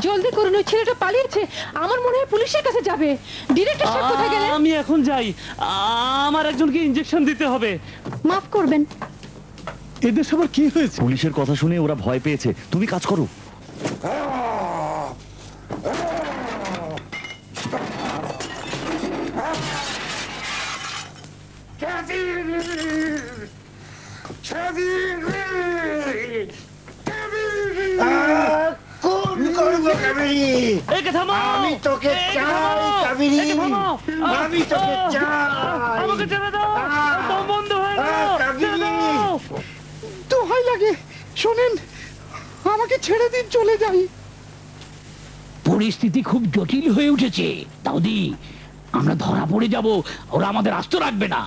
জলদি করুন, ওই ছেলেটা পালিয়েছে। আমার মনে হয় পুলিশের কাছে যাবে। ডিরেক্টর সাহেব কোথায় গেলেন? আমি এখন যাই, আমার একজনকে ইনজেকশন দিতে হবে। মাফ করবেন। এদের সবার কি হয়েছে? পুলিশের কথা শুনে ওরা ভয় পেয়েছে। তুমি কাজ করো। আমি তোকে চাই কাবেরী, আমি তোকে চাই। আমাকে ছেড়ে দাও, দম বন্ধ হয়ে গেল। দোহাই লাগে, শোনেন, আমাকে ছেড়ে দিন, চলে যাই। পরিস্থিতি খুব জটিল হয়ে উঠেছে দাউদি, আমরা ধরা পড়ে যাব, ওরা আমাদের আস্ত রাখবে না।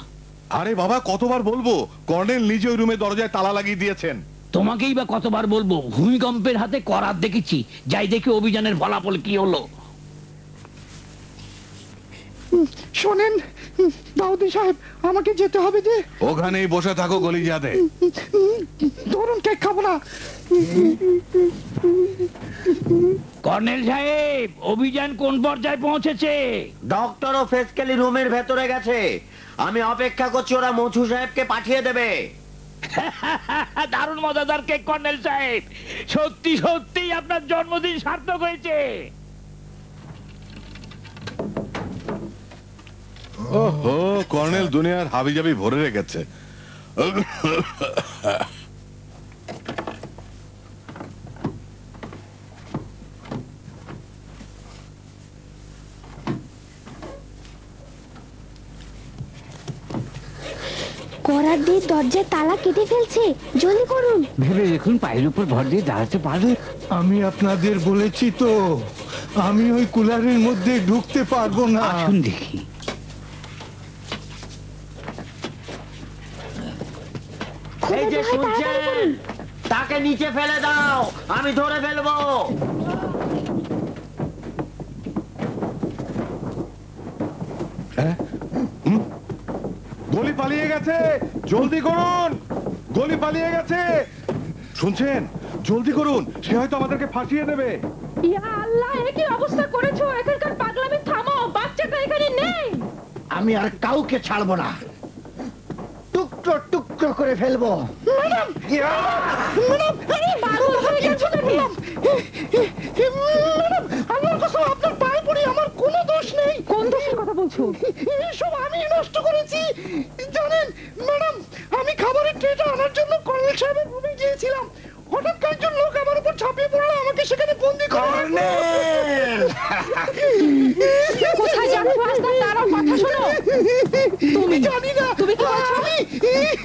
আরে বাবা, কতবার বলবো, কর্নেল নিজে ওই রুমে দরজায় তালা লাগিয়ে দিয়েছেন। তোমাকেই বা কতবার বলবো, ভূমিকম্পের হাতে করাত দেখেছি। যাই দেখে অভিযানের ফলাফল কি হলো। শোনেন দাউদি সাহেব, আমাকে যেতে হবে যে। ওখানেই বসে থাকো গলিজাতে। ধরুন, কেক খাবো না। কর্নেল সাহেব, অভিযান কোন পর্যায়ে পৌঁছেছে? ডক্টর ও ফেসকেলি রুমের ভেতরে গেছে। আমি অপেক্ষা করছি ওরা মধু সাহেবকে পাঠিয়ে দেবে। দারুণ মজাদার কেক কর্নেল সাহেব, সত্যি সত্যি আপনার জন্মদিন সার্থক হয়েছে। ওহো, কর্নেল দুনিয়ার হাবিজাবি ভরে রেখেছে। করার দিয়ে দরজায় তালা কেটে ফেলছে। জলদি করুন। ভেবে দেখুন, পায়ের উপর ভর দিয়ে দাঁড়াতে পারবে? আমি আপনাদের বলেছি তো, আমি ওই কুলারের মধ্যে ঢুকতে পারবো না। আসুন দেখি। এই যে শুনছেন, তাকে নিচে ফেলে দাও, আমি ধরে ফেলবো। গলি পালিয়ে গেছে, জলদি করুন, গলি পালিয়ে গেছে। শুনছেন, জলদি করুন, সে হয়তো আমাদেরকে ফাঁসিয়ে দেবে। ইয়া আল্লাহ, এ কি অবস্থা করেছো? এখানকার পাগলামি থামো, বাচ্চাটা এখানে নেই। আমি আর কাউকে ছাড়বো না, টুকরো টুকরো করে ফেলবো। ম্যাডাম, ম্যাডাম, পাগল হয়ে গেছো নাকি? তুমি জানি না। তুমি কি বলছো?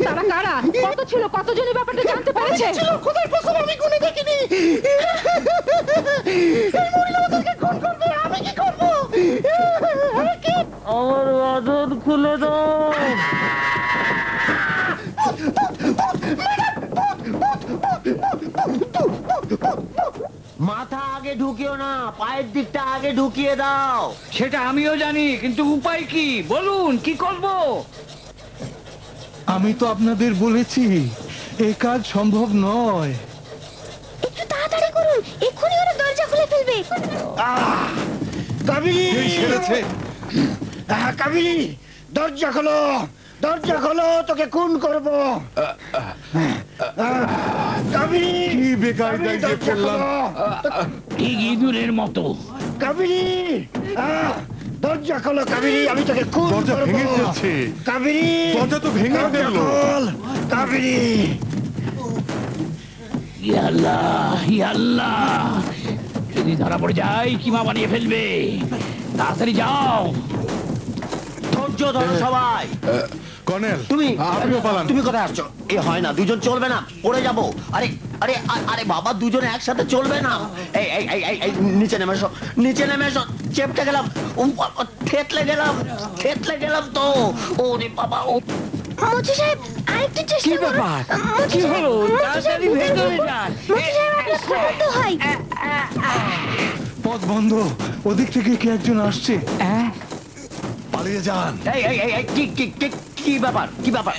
তারা কারা? কত ছিল? কতজনের ব্যাপারটা জানতে পেরেছে? ছিল খোদার কসম আমি গুনে দেখিনি। এই মহিলা ওদেরকে খুন করবে, আমি কি করব? আমার বাঁধন খুলে দাও। মাথা আগে ঢুকিও না, পায়ের দিকটা আগে ঢুকিয়ে দাও। সেটা আমিও জানি, কিন্তু উপায় কি বলুন, কি করব? আমি তো আপনাদের বলেছি এ কাজ সম্ভব নয়। একটু তাড়াতাড়ি করুন, এক্ষুনি ওরা দরজা খুলে ফেলবে। কাবিলি ছেড়েছে। কাবিলি, দরজা খোলো, দরজা খোলো, তোকে খুন করব। কাবিলি, কি বেকায়দায় যে পড়লাম। ঠিক ইঁদুরের মতো। কাবিলি, দরজা খোলো কাবিলি, আমি তোকে খুন দরজা করব। ভেঙে ফেলছে। কাবিলি, দরজা তো ভেঙে দরজা ফেললো। খোল, কাবিলি। ইয়াল্লাহ ইয়াল্লাহ, যদি ধরা পড়ে যায় কিমা বানিয়ে ফেলবে। তাড়াতাড়ি যাও। ধৈর্য ধরো সবাই। কর্নেল, তুমি আপনিও পালান। তুমি কোথায় আসছো? এ হয় না, দুজন চলবে না, পড়ে যাবো। আরে আরে আরে বাবা, দুজনে একসাথে চলবে না। এই এই এই এই এই, নিচে নেমে এসো, নিচে নেমে এসো। চেপটে গেলাম, থেতলে গেলাম, থেতলে গেলাম তো। ওরে বাবা, ও মুচি সাহেব আরেকটু চেষ্টা করুন। ব্যাপার? মুচি কি সাহেব, হলো? মুচি তাড়াতাড়ি সাহেব, ভেতরে যান। মুচি সাহেব আপনার খবর তো হয়। পথ বন্ধ, ওদিক থেকে কি একজন আসছে। পালিয়ে যান। এই এই এই, কি কি কি কি ব্যাপার, কি ব্যাপার?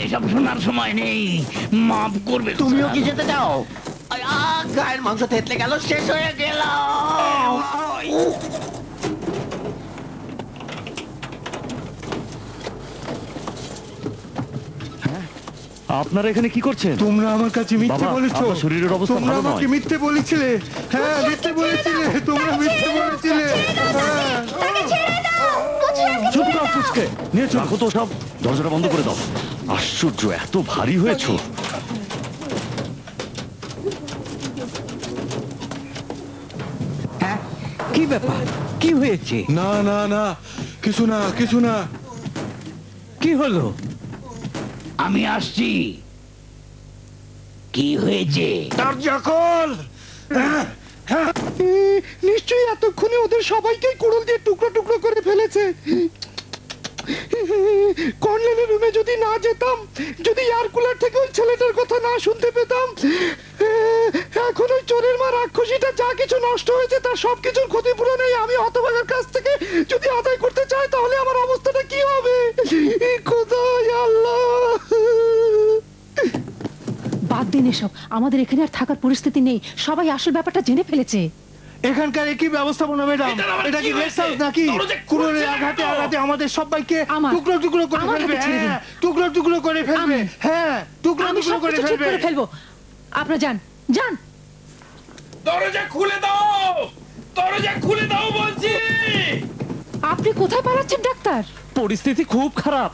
এসব শোনার সময় নেই, মাফ করবে। তুমিও কি যেতে চাও? গায়ের মাংস থেতলে গেল, শেষ হয়ে গেল। আপনারা এখানে কি করছেন? তোমরা আমার কাছে মিথ্যে বাবা, বলেছো। আপনার শরীরের অবস্থা তোমরা ভালো আমাকে নয়। মিথ্যে বলেছিলে। হ্যাঁ, মিথ্যে বলেছিলে, তোমরা মিথ্যে বলেছিলে। হ্যাঁ। তাকে ছেড়ে দাও, মুচি সাহেবকে চুপ ছেড়ে কর দাও। ফুচকে, নিয়ে চলো। রাখো তো সব, দরজাটা বন্ধ করে দাও। আশ্চর্য, এত ভারী হয়েছো। কি ব্যাপার? কি হয়েছে? না না না, কিছু না, কিছু না। কি হলো? আমি আসছি। কি হয়েছে? দরজা খোল। নিশ্চয়ই এতক্ষণে ওদের সবাইকে কুড়ুল দিয়ে টুকরো টুকরো করে ফেলেছে। কর্নেলের রুমে যদি না যেতাম, যদি এয়ার কুলার থেকে ওই ছেলেটার কথা না শুনতে পেতাম, এখন ওই চোরের মা রাক্ষসীটা যা কিছু নষ্ট হয়েছে তার সবকিছুর ক্ষতিপূরণে আমি হতভাগার কাছ থেকে যদি আদায় করতে চাই, তাহলে আমার অবস্থাটা কি হবে? খোদাই আল্লাহ। বাদ দিন এসব, আমাদের এখানে আর থাকার পরিস্থিতি নেই। সবাই আসল ব্যাপারটা জেনে ফেলেছে। এখানকার একই ব্যবস্থাপনা ম্যাডাম, এটা কি রেস্ট হাউস নাকি? কুড়ুলের আঘাতে আঘাতে আমাদের সবাইকে টুকরো টুকরো করে ফেলবে। হ্যাঁ, টুকরো টুকরো করে ফেলবে। হ্যাঁ, টুকরো আমি টুকরো করে সবকিছু ঠিক ফেলবে। করে ফেলবো। আপনারা যান, যান। দরজা খুলে দাও, দরজা খুলে দাও বলছি। আপনি কোথায় পালাচ্ছেন ডাক্তার? পরিস্থিতি খুব খারাপ।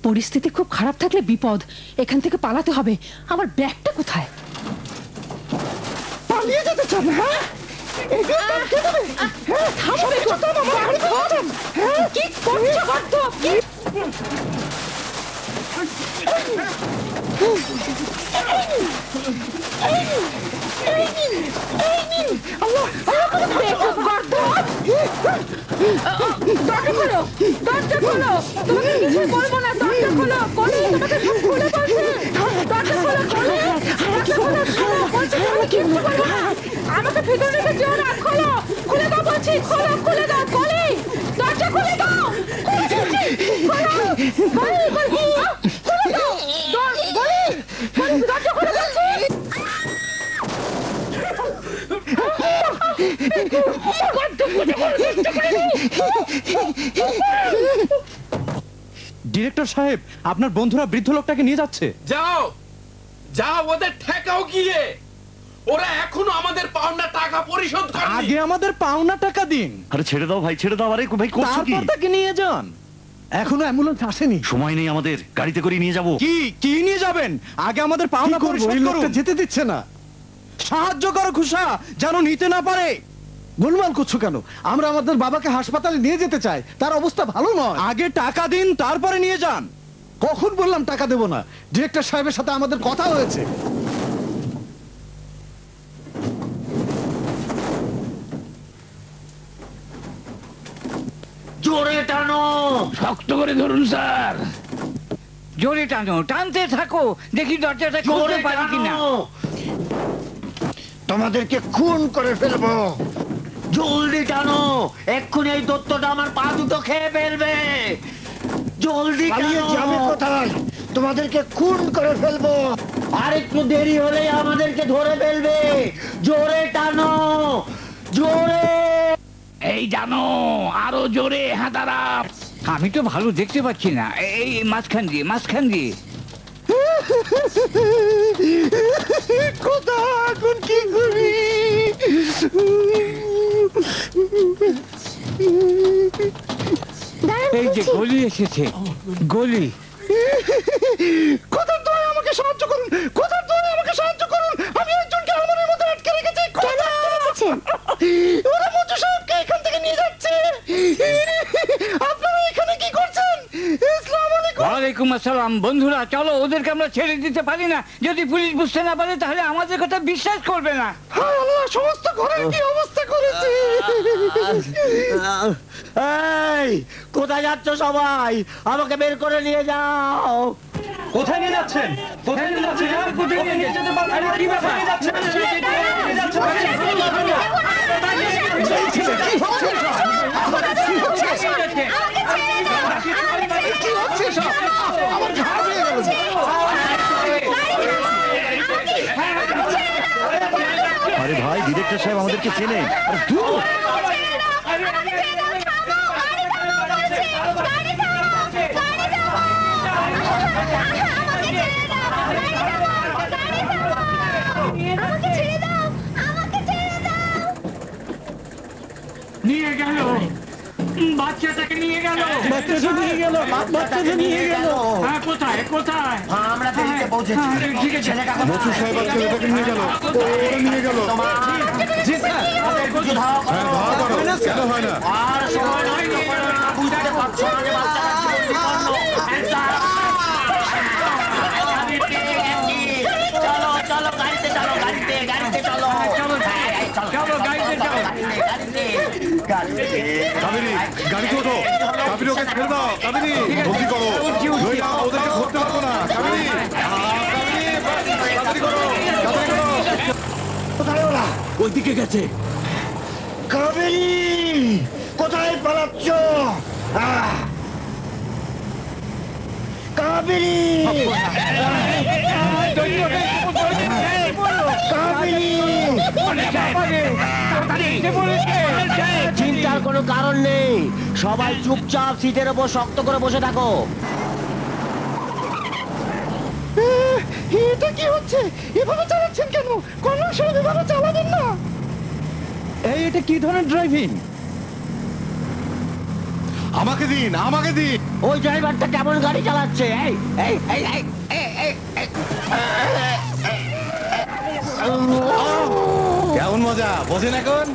পরিস্থিতি খুব খারাপ থাকলে বিপদ। এখান থেকে পালাতে হবে। আমার ব্যাগটা কোথায়? পালিয়ে যেতে চান? হ্যাঁ, থামো একটু। কি করছো গর্ত? কি? বেকুব গর্ত। দরজা খোলো, দরজা খোলো। তোমাকে কিছুই বলবো না, দরজা খোলো। কলি, তোমাকে সব খুলে বলছি। দরজা খোলো, কলি। দরজা খোলো, খোলো। বলছি তোমাকে কিচ্ছু বলবো না। আমাকে ভিতরে রেখে যেও না। খোলো, খুলে দাও বলছি। খোলো, খুলে দাও, কলি। দরজা খুলে দাও। খুলে দিচ্ছি। খোলো। কলি, কলি। খুলে দাও। কলি, কলি, দরজা খুলে দিচ্ছি। ডিরেক্টর সাহেব, আপনার বন্ধুরা বৃদ্ধ লোকটাকে নিয়ে যাচ্ছে। যাও যাও, ওদের ঠেকাও গিয়ে। ওরা এখনো আমাদের পাওনা টাকা পরিশোধ করেনি। আগে আমাদের পাওনা টাকা দিন, আরে ছেড়ে দাও ভাই, ছেড়ে দাও। আরে ভাই, করছো কি? তারপর তাকে নিয়ে যান। এখনো অ্যাম্বুলেন্স আসেনি। সময় নেই আমাদের, গাড়িতে করে নিয়ে যাবো। কি কি নিয়ে যাবেন? আগে আমাদের পাওনা কি করবো? পরিশোধ এই করুন। লোকটা যেতে দিচ্ছে না। সাহায্য করো খুশা, যেন নিতে না পারে। গোলমাল করছো কেন? আমরা আমাদের বাবাকে হাসপাতালে নিয়ে যেতে চাই, তার অবস্থা ভালো নয়। আগে টাকা দিন, তারপরে নিয়ে যান। কখন বললাম টাকা দেব না? ডিরেক্টর সাহেবের সাথে আমাদের কথা হয়েছে। জোরে টানো, শক্ত করে ধরুন স্যার। জোরে টানো, টানতে থাকো, দেখি দরজাটা খুলতে পারি কিনা। তোমাদেরকে খুন করে ফেলবো। জলদি টানো, এক্ষুনি এই দত্তটা আমার পা দুটো খেয়ে ফেলবে। জলদি যাবে কোথায়? তোমাদেরকে খুন করে ফেলবো। আর একটু দেরি হলেই আমাদেরকে ধরে ফেলবে। জোরে টানো, জোরে। এই জানো, আরো জোরে। হ্যাঁ দাঁড়া, আমি তো ভালো দেখতে পাচ্ছি না। এই মাঝখান দিয়ে, মাঝখান দিয়ে। কোথায় এখন কি করি? এই যে গলি এসেছে, গলি। কোথার দোয়ায় আমাকে সাহায্য করুন, কোথার দোয়ায় আমাকে সাহায্য করুন। আমি একজনকে আলমারির মধ্যে আটকে রেখেছি। কেন আটকে রেখেছেন? ওরা মজু সাহেবকে এখান থেকে নিয়ে যাচ্ছে। আপনারা এখানে কি করছেন? আসসালামু আলাইকুম। ওয়ালাইকুম আসসালাম। বন্ধুরা চলো, ওদেরকে আমরা ছেড়ে দিতে পারি না। যদি পুলিশ বুঝতে না পারে তাহলে আমাদের কথা বিশ্বাস করবে না। হায় আল্লাহ, সমস্ত ঘরের কি অবস্থা করেছে। এই কোথায় যাচ্ছ সবাই? আমাকে বের করে নিয়ে যাও। কোথায় নিয়ে যাচ্ছেন? কোথায় নিয়ে যাচ্ছেন? কোথায় নিয়ে যেতে পারবেন? কি ব্যাপার? নিয়ে যাচ্ছেন? আরে ভাই, ডিরেক্টর সাহেব আমাদেরকে চেনে। নিয়ে গেল, বাচ্চাটাকে নিয়ে গেল। বাচ্চাটা নিয়ে গেল, বাচ্চাটা নিয়ে গেল। হ্যাঁ, কোথায় কোথায়? আমরা দেরিতে পৌঁছেছি। ঠিক আছে, মচু সাহেব আর ছেলেটাকে নিয়ে গেল। ওরা নিয়ে গেল। জি স্যার। হ্যাঁ, ধরা করো। কেন হয় না? আর সময় নষ্ট করো না, বুঝতে পারছো না যে বাচ্চাটা কি বিপন্ন। চলো চলো, গাড়িতে চলো, গাড়িতে গাড়িতে চলো। চলো গাড়িতে যাও। কাবেরী, গাড়িতে ওঠো। কাবেরী, ওকে ছেড়ে দাও। কাবেরী, জলদি করো। নইলে আমরা ওদেরকে ধরতে পারবো না। কাবেরী, তাড়াতাড়ি করো, তাড়াতাড়ি করো। কোথায় ওরা? ওইদিকে গেছে। কাবেরী, কোথায় পালাচ্ছ? কাবেরী, চিন্তার কোনো কারণ নেই। সবাই চুপচাপ সিটের ওপর শক্ত করে বসে থাকো। এটা কি হচ্ছে? এভাবে চালাচ্ছেন কেন? কর্নেল সাহেব, এভাবে চালাবেন না। এটা কি ধরনের ড্রাইভিং? আমাকে দিন, আমাকে দিন। ওই ড্রাইভারটা কেমন গাড়ি চালাচ্ছে? এই এই এই এই এই এই এই। কেমন মজা বোঝেন এখন?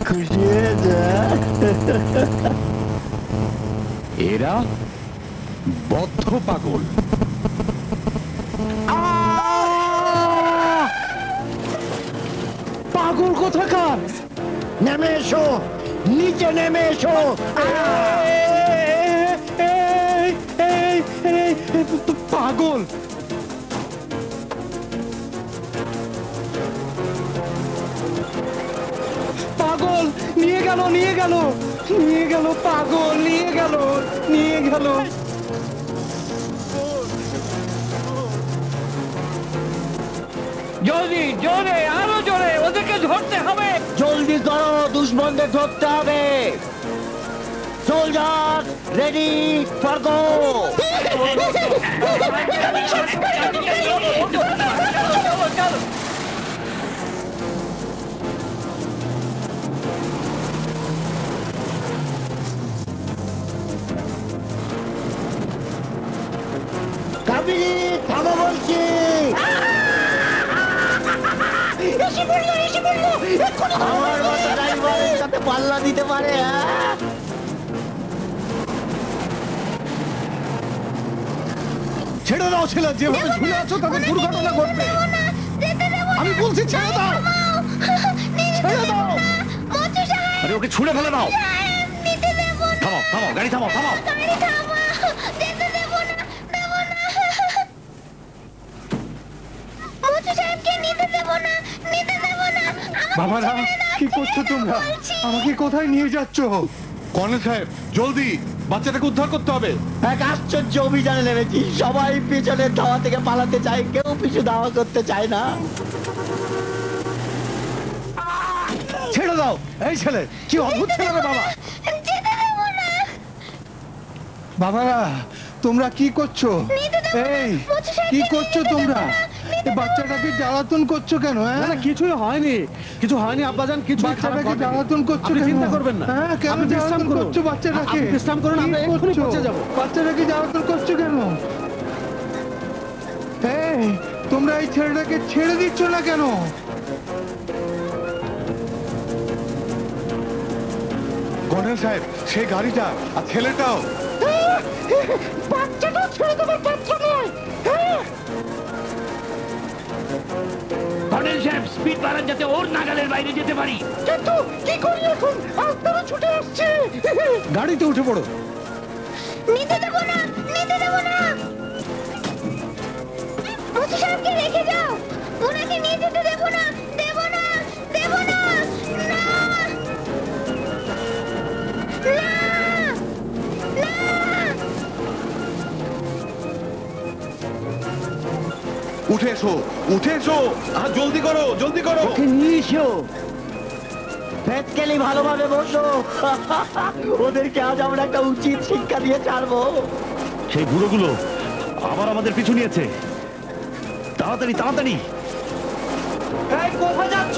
খুশি হয়েছে? এরা বদ্ধ পাগল। পাগল কোথাকার? নেমে এসো, নিচে নেমে এসো। পাগল। পাগল নিয়ে গেল, নিয়ে গেল, নিয়ে গেল। পাগল নিয়ে গেল, নিয়ে গেল। জলদি, জোরে, আরো জোরে, ওদেরকে ধরতে হবে। জলদি করো, দুশ্মনদের ধরতে হবে। সোলজার রেডি ফর গো। ধরবো এক্ষুনি ধরবো। আমার মতো ড্রাইভারের সাথে পাল্লা দিতে পারে? ছেড়ে দাও ছেলে, যেভাবে ঝুলে আছো তাতে দুর্ঘটনা ঘটবে। আমি বলছি ছেড়ে দাও, ছেড়ে দাও। আরে ওকে ছুঁড়ে ফেলে দাও। থামাও থামাও, গাড়ি থামাও থামাও। বাবারা কি করছো তোমরা? আমাকে কোথায় নিয়ে যাচ্ছ? কর্নেল সাহেব জলদি বাচ্চাটাকে উদ্ধার করতে হবে। এক আশ্চর্য অভিযানে নেমেছি, সবাই পিছনের ধাওয়া থেকে পালাতে চায়, কেউ পিছু ধাওয়া করতে চায় না। ছেড়ে দাও। এই ছেলে কি অদ্ভুত ছেলে রে বাবা। বাবারা তোমরা কি করছো? এই কি করছো তোমরা? এই বাচ্চাটাকে জ্বালাতন করছো কেন? না কিছুই হয়নি, কিছু হয়নি আব্বাজান, কিছু বাচ্চাটাকে জ্বালাতন করছো কেন? চিন্তা করবেন না। হ্যাঁ, কেন জ্বালাতন করছো বাচ্চাটাকে? বিশ্রাম করুন, আমরা এক্ষুনি পৌঁছে যাবো। বাচ্চাটাকে জ্বালাতন করছো কেন? এই তোমরা এই ছেলেটাকে ছেড়ে দিচ্ছ না কেন? কর্নেল সাহেব সেই গাড়িটা আর ছেলেটাও। বাচ্চাটা ছেড়ে দেবার বাচ্চা নয়। কর্নেল সাহেব স্পিড বাড়ান যাতে ওর নাগালের বাইরে যেতে পারি। কিন্তু কি করি এখন? আস্তারা ছুটে আসছে। গাড়িতে উঠে পড়ো। নিতে দেবো না, নিতে দেবো না। মুচি সাহেবকে রেখে যাও, ওনাকে নিয়ে যেতে দেবো না, দেবো না, দেবো না, না, না, না। উঠে এসো, উঠে এসো, আর জলদি করো, জলদি করো। ওকে নিয়ে এসো। ভেতকেলি ভালোভাবে বসো। ওদেরকে আজ আমরা একটা উচিত শিক্ষা দিয়ে ছাড়বো। সেই বুড়োগুলো আবার আমাদের পিছু নিয়েছে। তাড়াতাড়ি তাড়াতাড়ি। এই কোথায় যাচ্ছ?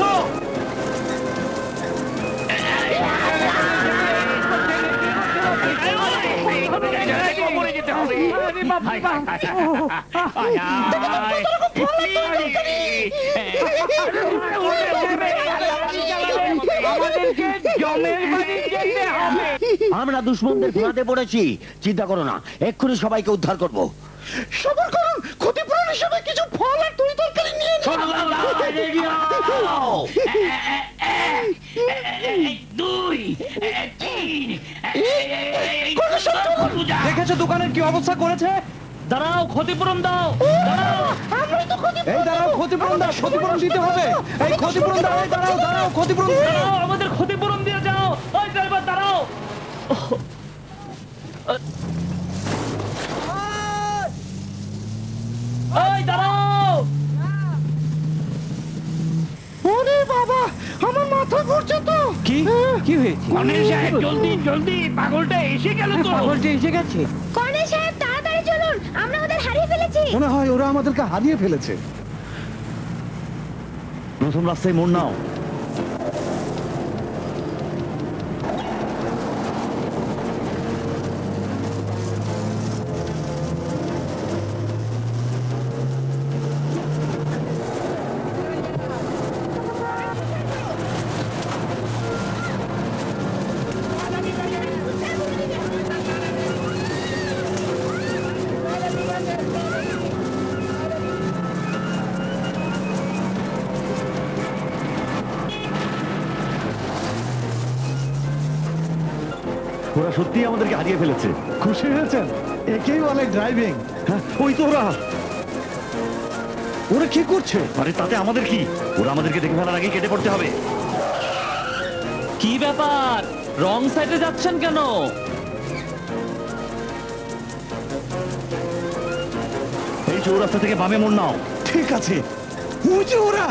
আমরা দুশ্মনদের ফাঁদে পড়েছি, চিন্তা করো না, এক্ষুনি সবাইকে উদ্ধার করবো। সবর করুন, ক্ষতিপূরণ হিসেবে কিছু ফল আর তরি তরকারি নিয়ে নিন। দেখেছো দোকানের কি অবস্থা করেছে? দাঁড়াও, ক্ষতিপূরণ দাও। এই দাঁড়াও, ক্ষতিপূরণ দাও, ক্ষতিপূরণ দিতে হবে। এই ক্ষতিপূরণ দাও, এই দাঁড়াও দাঁড়াও, ক্ষতিপূরণ দাও, আমাদের ক্ষতিপূরণ দিয়ে যাও। ওই ড্রাইভার দাঁড়াও। ওই দাঁড়াও। ওরে বাবা, আমার মাথা ঘুরছে তো। কি কি হয়েছে? কর্নেল সাহেব জলদি জলদি, পাগলটা এসে গেল তো। পাগলটা এসে গেছে। কর্নেল সাহেব তাড়াতাড়ি চলুন, আমরা ওদের হারিয়ে ফেলেছি। মনে হয় ওরা আমাদেরকে হারিয়ে ফেলেছে। প্রথম রাস্তায় মোড় নাও। ওরা সত্যিই আমাদেরকে হারিয়ে ফেলেছে। খুশি হয়েছেন? একেই বলে ড্রাইভিং। হ্যাঁ, ওই তো ওরা। ওরা কি করছে? আরে তাতে আমাদের কি? ওরা আমাদেরকে দেখে ফেলার আগেই কেটে পড়তে হবে। কি ব্যাপার, রং সাইডে যাচ্ছেন কেন? এই চৌরাস্তা থেকে বামে মোড় নাও। ঠিক আছে। ওই যে ওরা।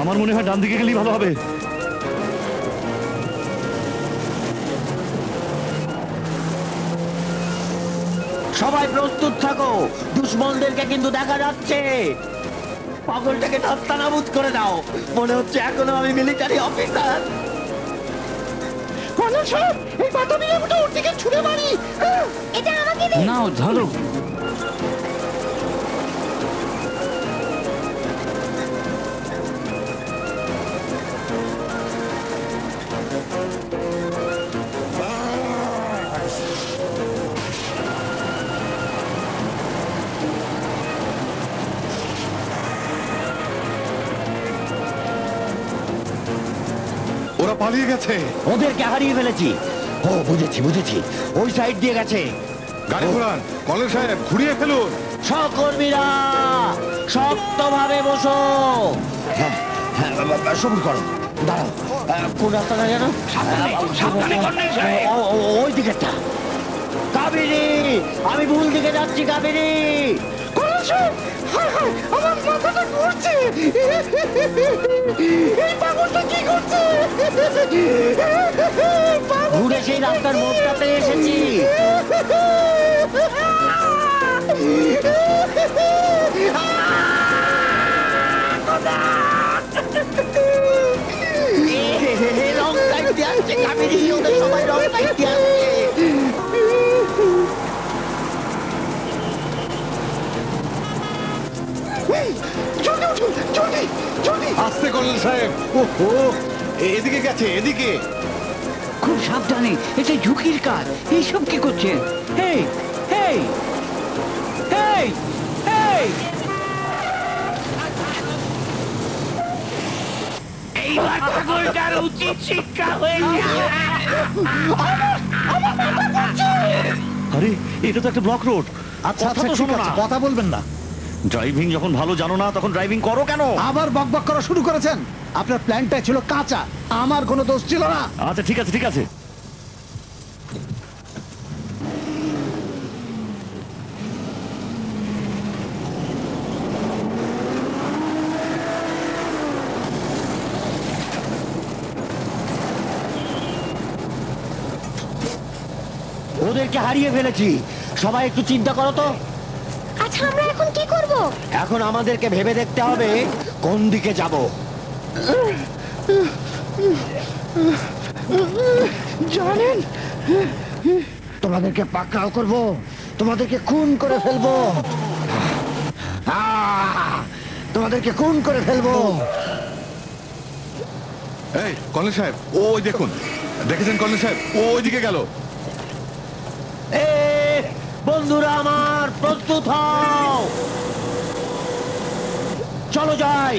আমার মনে হয় ডান দিকে গেলেই ভালো হবে। সবাই প্রস্তুত থাকো, দুশ্মনদেরকে কিন্তু দেখা যাচ্ছে। পাগলটাকে নাস্তানাবুদ করে দাও, মনে হচ্ছে এখনো আমি মিলিটারি অফিসার। কর্নেল সাহেব, এই বাতাবি লেবুটা ওর দিকে ছুঁড়ে মারি। এটা আমাকে দিন। নাও ধরো। পালিয়ে গেছে। ওদেরকে হারিয়ে ফেলেছি। ও বুঝেছি বুঝেছি, ওই সাইড দিয়ে গেছে। গাড়ি ঘোরান কলেজ সাহেব, ঘুরিয়ে ফেলুন। সহকর্মীরা শক্তভাবে বসো। হ্যাঁ হ্যাঁ, সবুর করো, দাঁড়াও। কোন রাস্তাটা যেন? ওই দিকেরটা। কাবেরী, আমি ভুল দিকে যাচ্ছি। কাবেরী, আমার মাথাটা ঘুরছে। এই পাগলটা কি করছে? ঘুরে সেই রাস্তার মোড়টাতে এসেছি। রং সাইড দিয়ে আসছে কাবেরী, ওদের সবাই রং সাইড দিয়ে আসছে। আস্তে কলেজ সাহেব। ওহো, এদিকে গেছে, এদিকে। খুব সাবধানে, এটা ঝুঁকির কাজ। এইসব কি করছেন? হেই হেই হেই হেই, এইবার পাগলটার উচিত শিক্ষা হয়েছে। আরে এটা তো একটা ব্লক রোড। আচ্ছা আচ্ছা, ঠিক আছে, কথা বলবেন না। ড্রাইভিং যখন ভালো জানো না তখন ড্রাইভিং করো কেন? আবার বকবক করা শুরু করেছেন। আপনার প্ল্যানটা ছিল কাঁচা, আমার কোনো দোষ ছিল না। আচ্ছা ঠিক আছে ঠিক আছে। ওদেরকে হারিয়ে ফেলেছি। সবাই একটু চিন্তা করো তো। আচ্ছা, আমরা এখন কি করব? এখন আমাদেরকে ভেবে দেখতে হবে কোন দিকে যাব। জানেন, তোমাদেরকে পাকড়াও করব, তোমাদেরকে খুন করে ফেলবো। তোমাদেরকে খুন করে ফেলবো। এই কলেজ সাহেব, ওই দেখুন, দেখেছেন কলেজ সাহেব? ও ওইদিকে গেল। বন্ধুরা আমার, প্রস্তুত হও, চলো যাই।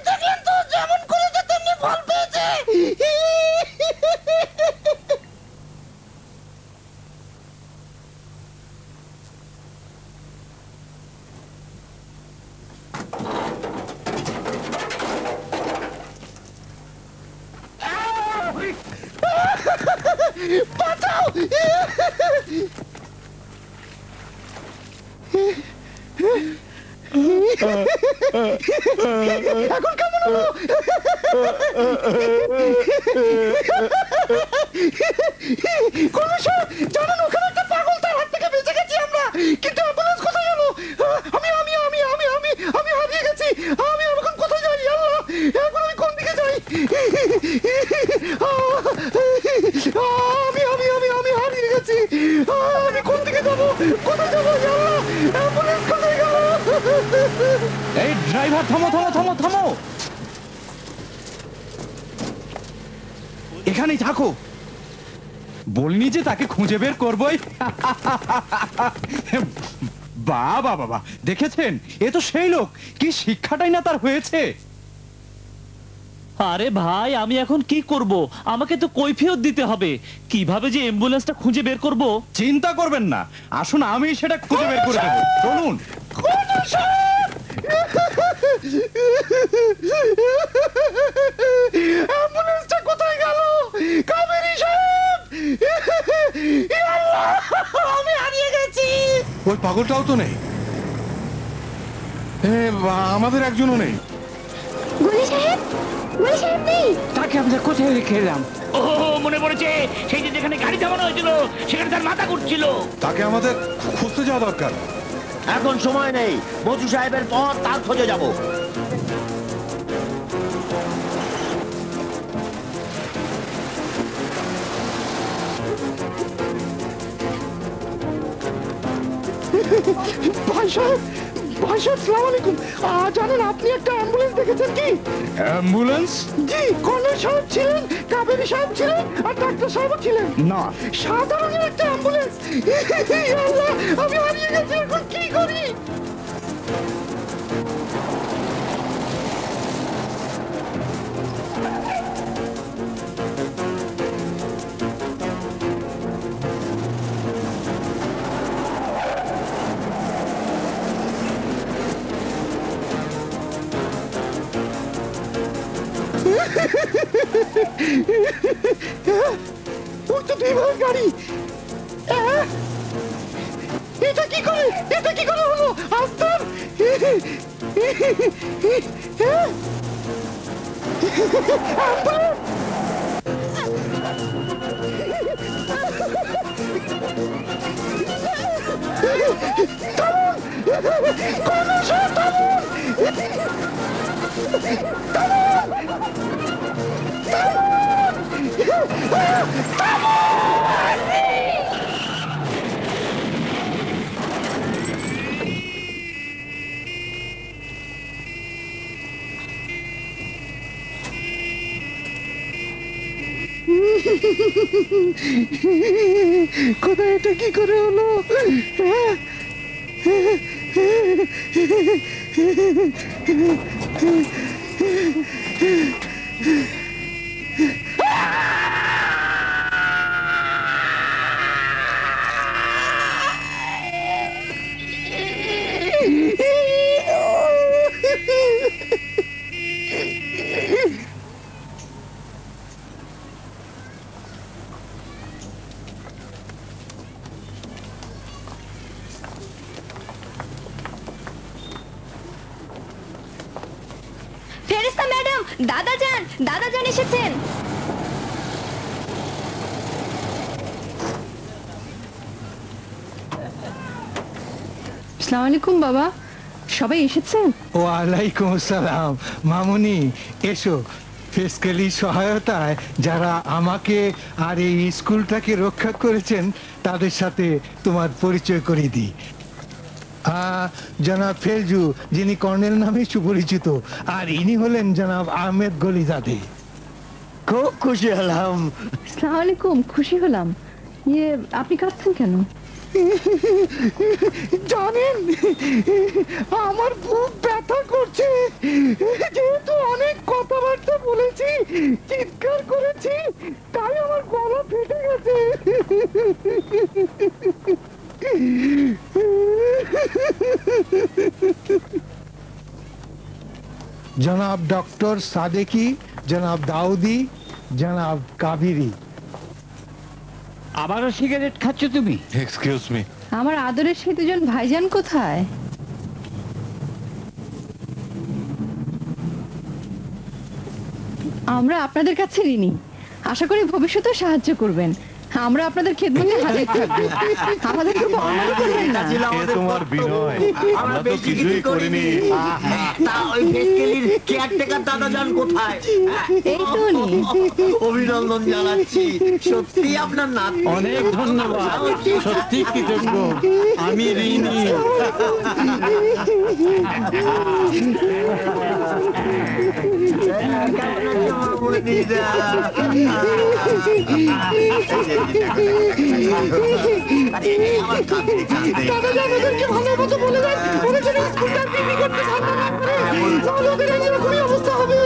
দেখলেন তো, যেমন করেছে তেমনি ফল পেয়েছে। বাঁচাও! এখন কেমন হলো? জানেন, ওখানে একটা পাগল, তার হাত থেকে বেঁচে গেছি আমরা, কিন্তু অ্যাম্বুলেন্স কোথায় গেল? আমি আমি আমি আমি আমি আমি হারিয়ে গেছি। আমি এখন কোথায় যাই? আল্লাহ, এখন আমি কোন দিকে যাই? আমি আমি আমি আমি হারিয়ে গেছি। আমি কোন দিকে যাবো? কোথায় যাবো? আল্লাহ, অ্যাম্বুলেন্স কোথায় গেল? এই ড্রাইভার, থামো থামো থামো থামো, এখানেই থাকো। বলিনি যে তাকে খুঁজে বের করবই? বাবা বাবা, দেখেছেন, এ তো সেই লোক। কি শিক্ষাটাই না তার হয়েছে। আরে ভাই, আমি এখন কি করব? আমাকে তো কৈফিয়ত দিতে হবে। কিভাবে যে অ্যাম্বুলেন্সটা খুঁজে বের করব? চিন্তা করবেন না, আসুন আমি সেটা খুঁজে বের করে দেবো। চলুন। অ্যাম্বুলেন্সটা কোথায় গেল? কাবেরী সাহেব, আল্লাহ, আমি হারিয়ে গেছি। ওই পাগলটাও তো নেই, আমাদের একজনও নেই। গুলি সাহেব, গুলি সাহেব নেই। তাকে আমরা কোথায় রেখে এলাম? ও মনে পড়েছে, সেই যে যেখানে গাড়ি থামানো হয়েছিল সেখানে তার মাথা ঘুরছিল। তাকে আমাদের খুঁজতে যাওয়া দরকার। এখন সময় নেই, মজু সাহেবের পর তার খোঁজে যাব। ভাই সাহেব, ভাই সাহেব সালাম আলাইকুম। জানেন আপনি একটা অ্যাম্বুলেন্স দেখেছেন কি? অ্যাম্বুলেন্স? জি, কর্নেল সাহেব ছিলেন, কাবেরী সাহেব ছিলেন, আর ডাক্তার সাহেবও ছিলেন। না। সাদা রঙের একটা অ্যাম্বুলেন্স। আল্লাহ, আমি হারিয়ে গেছি, এখন কি করি? ওই তো দুই ভাইয়ের গাড়ি। এটা কি করে হলো? আস্তার কোথায়, এটা কি করে হলো? ফেরেশতা ম্যাডাম, দাদাজান এসেছেন। আসসালামু আলাইকুম বাবা, সবাই এসেছেন? ওয়ালাইকুম আসসালাম। মামুনি এসো। ফিসক্যালি সহায়তায় যারা আমাকে আর এই স্কুলটাকে রক্ষা করেছেন তাদের সাথে তোমার পরিচয় করিয়ে দিই। জনাব ফেলজু, যিনি কর্নেল নামে সুপরিচিত, আর ইনি হলেন জনাব আহমেদ গলিজাদে। খুব খুশি হলাম। আসসালামু আলাইকুম, খুশি হলাম। আপনি কাঁদছেন কেন? জানেন, আমার বুক ব্যথা করছে, যেহেতু অনেক কথাবার্তা বলেছি, চিৎকার করেছি, তাই আমার গলা ফেটে গেছে। জনাব ডক্টর সাদেকি, জনাব দাউদি, জনাব কাবেরী। আবারও সিগারেট খাচ্ছ তুমি? Excuse me. আমার আদরের সেই দুজন ভাইজান কোথায়? আমরা আপনাদের কাছে ঋণী, আশা করি ভবিষ্যতেও সাহায্য করবেন। আমরা আপনাদের খেদমতে হাজির থাকবো। আমাদের খুব অন্যায় করবেন না। তোমার বিনয়, আমরা তো কিছুই করিনি। তা ওই ফেসকেলির কেয়ারটেকার দাদাজান কোথায়? এই তো উনি। অভিনন্দন জানাচ্ছি, সত্যি আপনার নাম। অনেক ধন্যবাদ, সত্যি কৃতজ্ঞ, আমি ঋণী। দাদাজান, ওদেরকে ভালো মতো বলে দেন, ওরা যেন স্কুলটা বিক্রি করতে ঠান্ডা না করে, তাহলে ওদের এইরকমই অবস্থা হবে।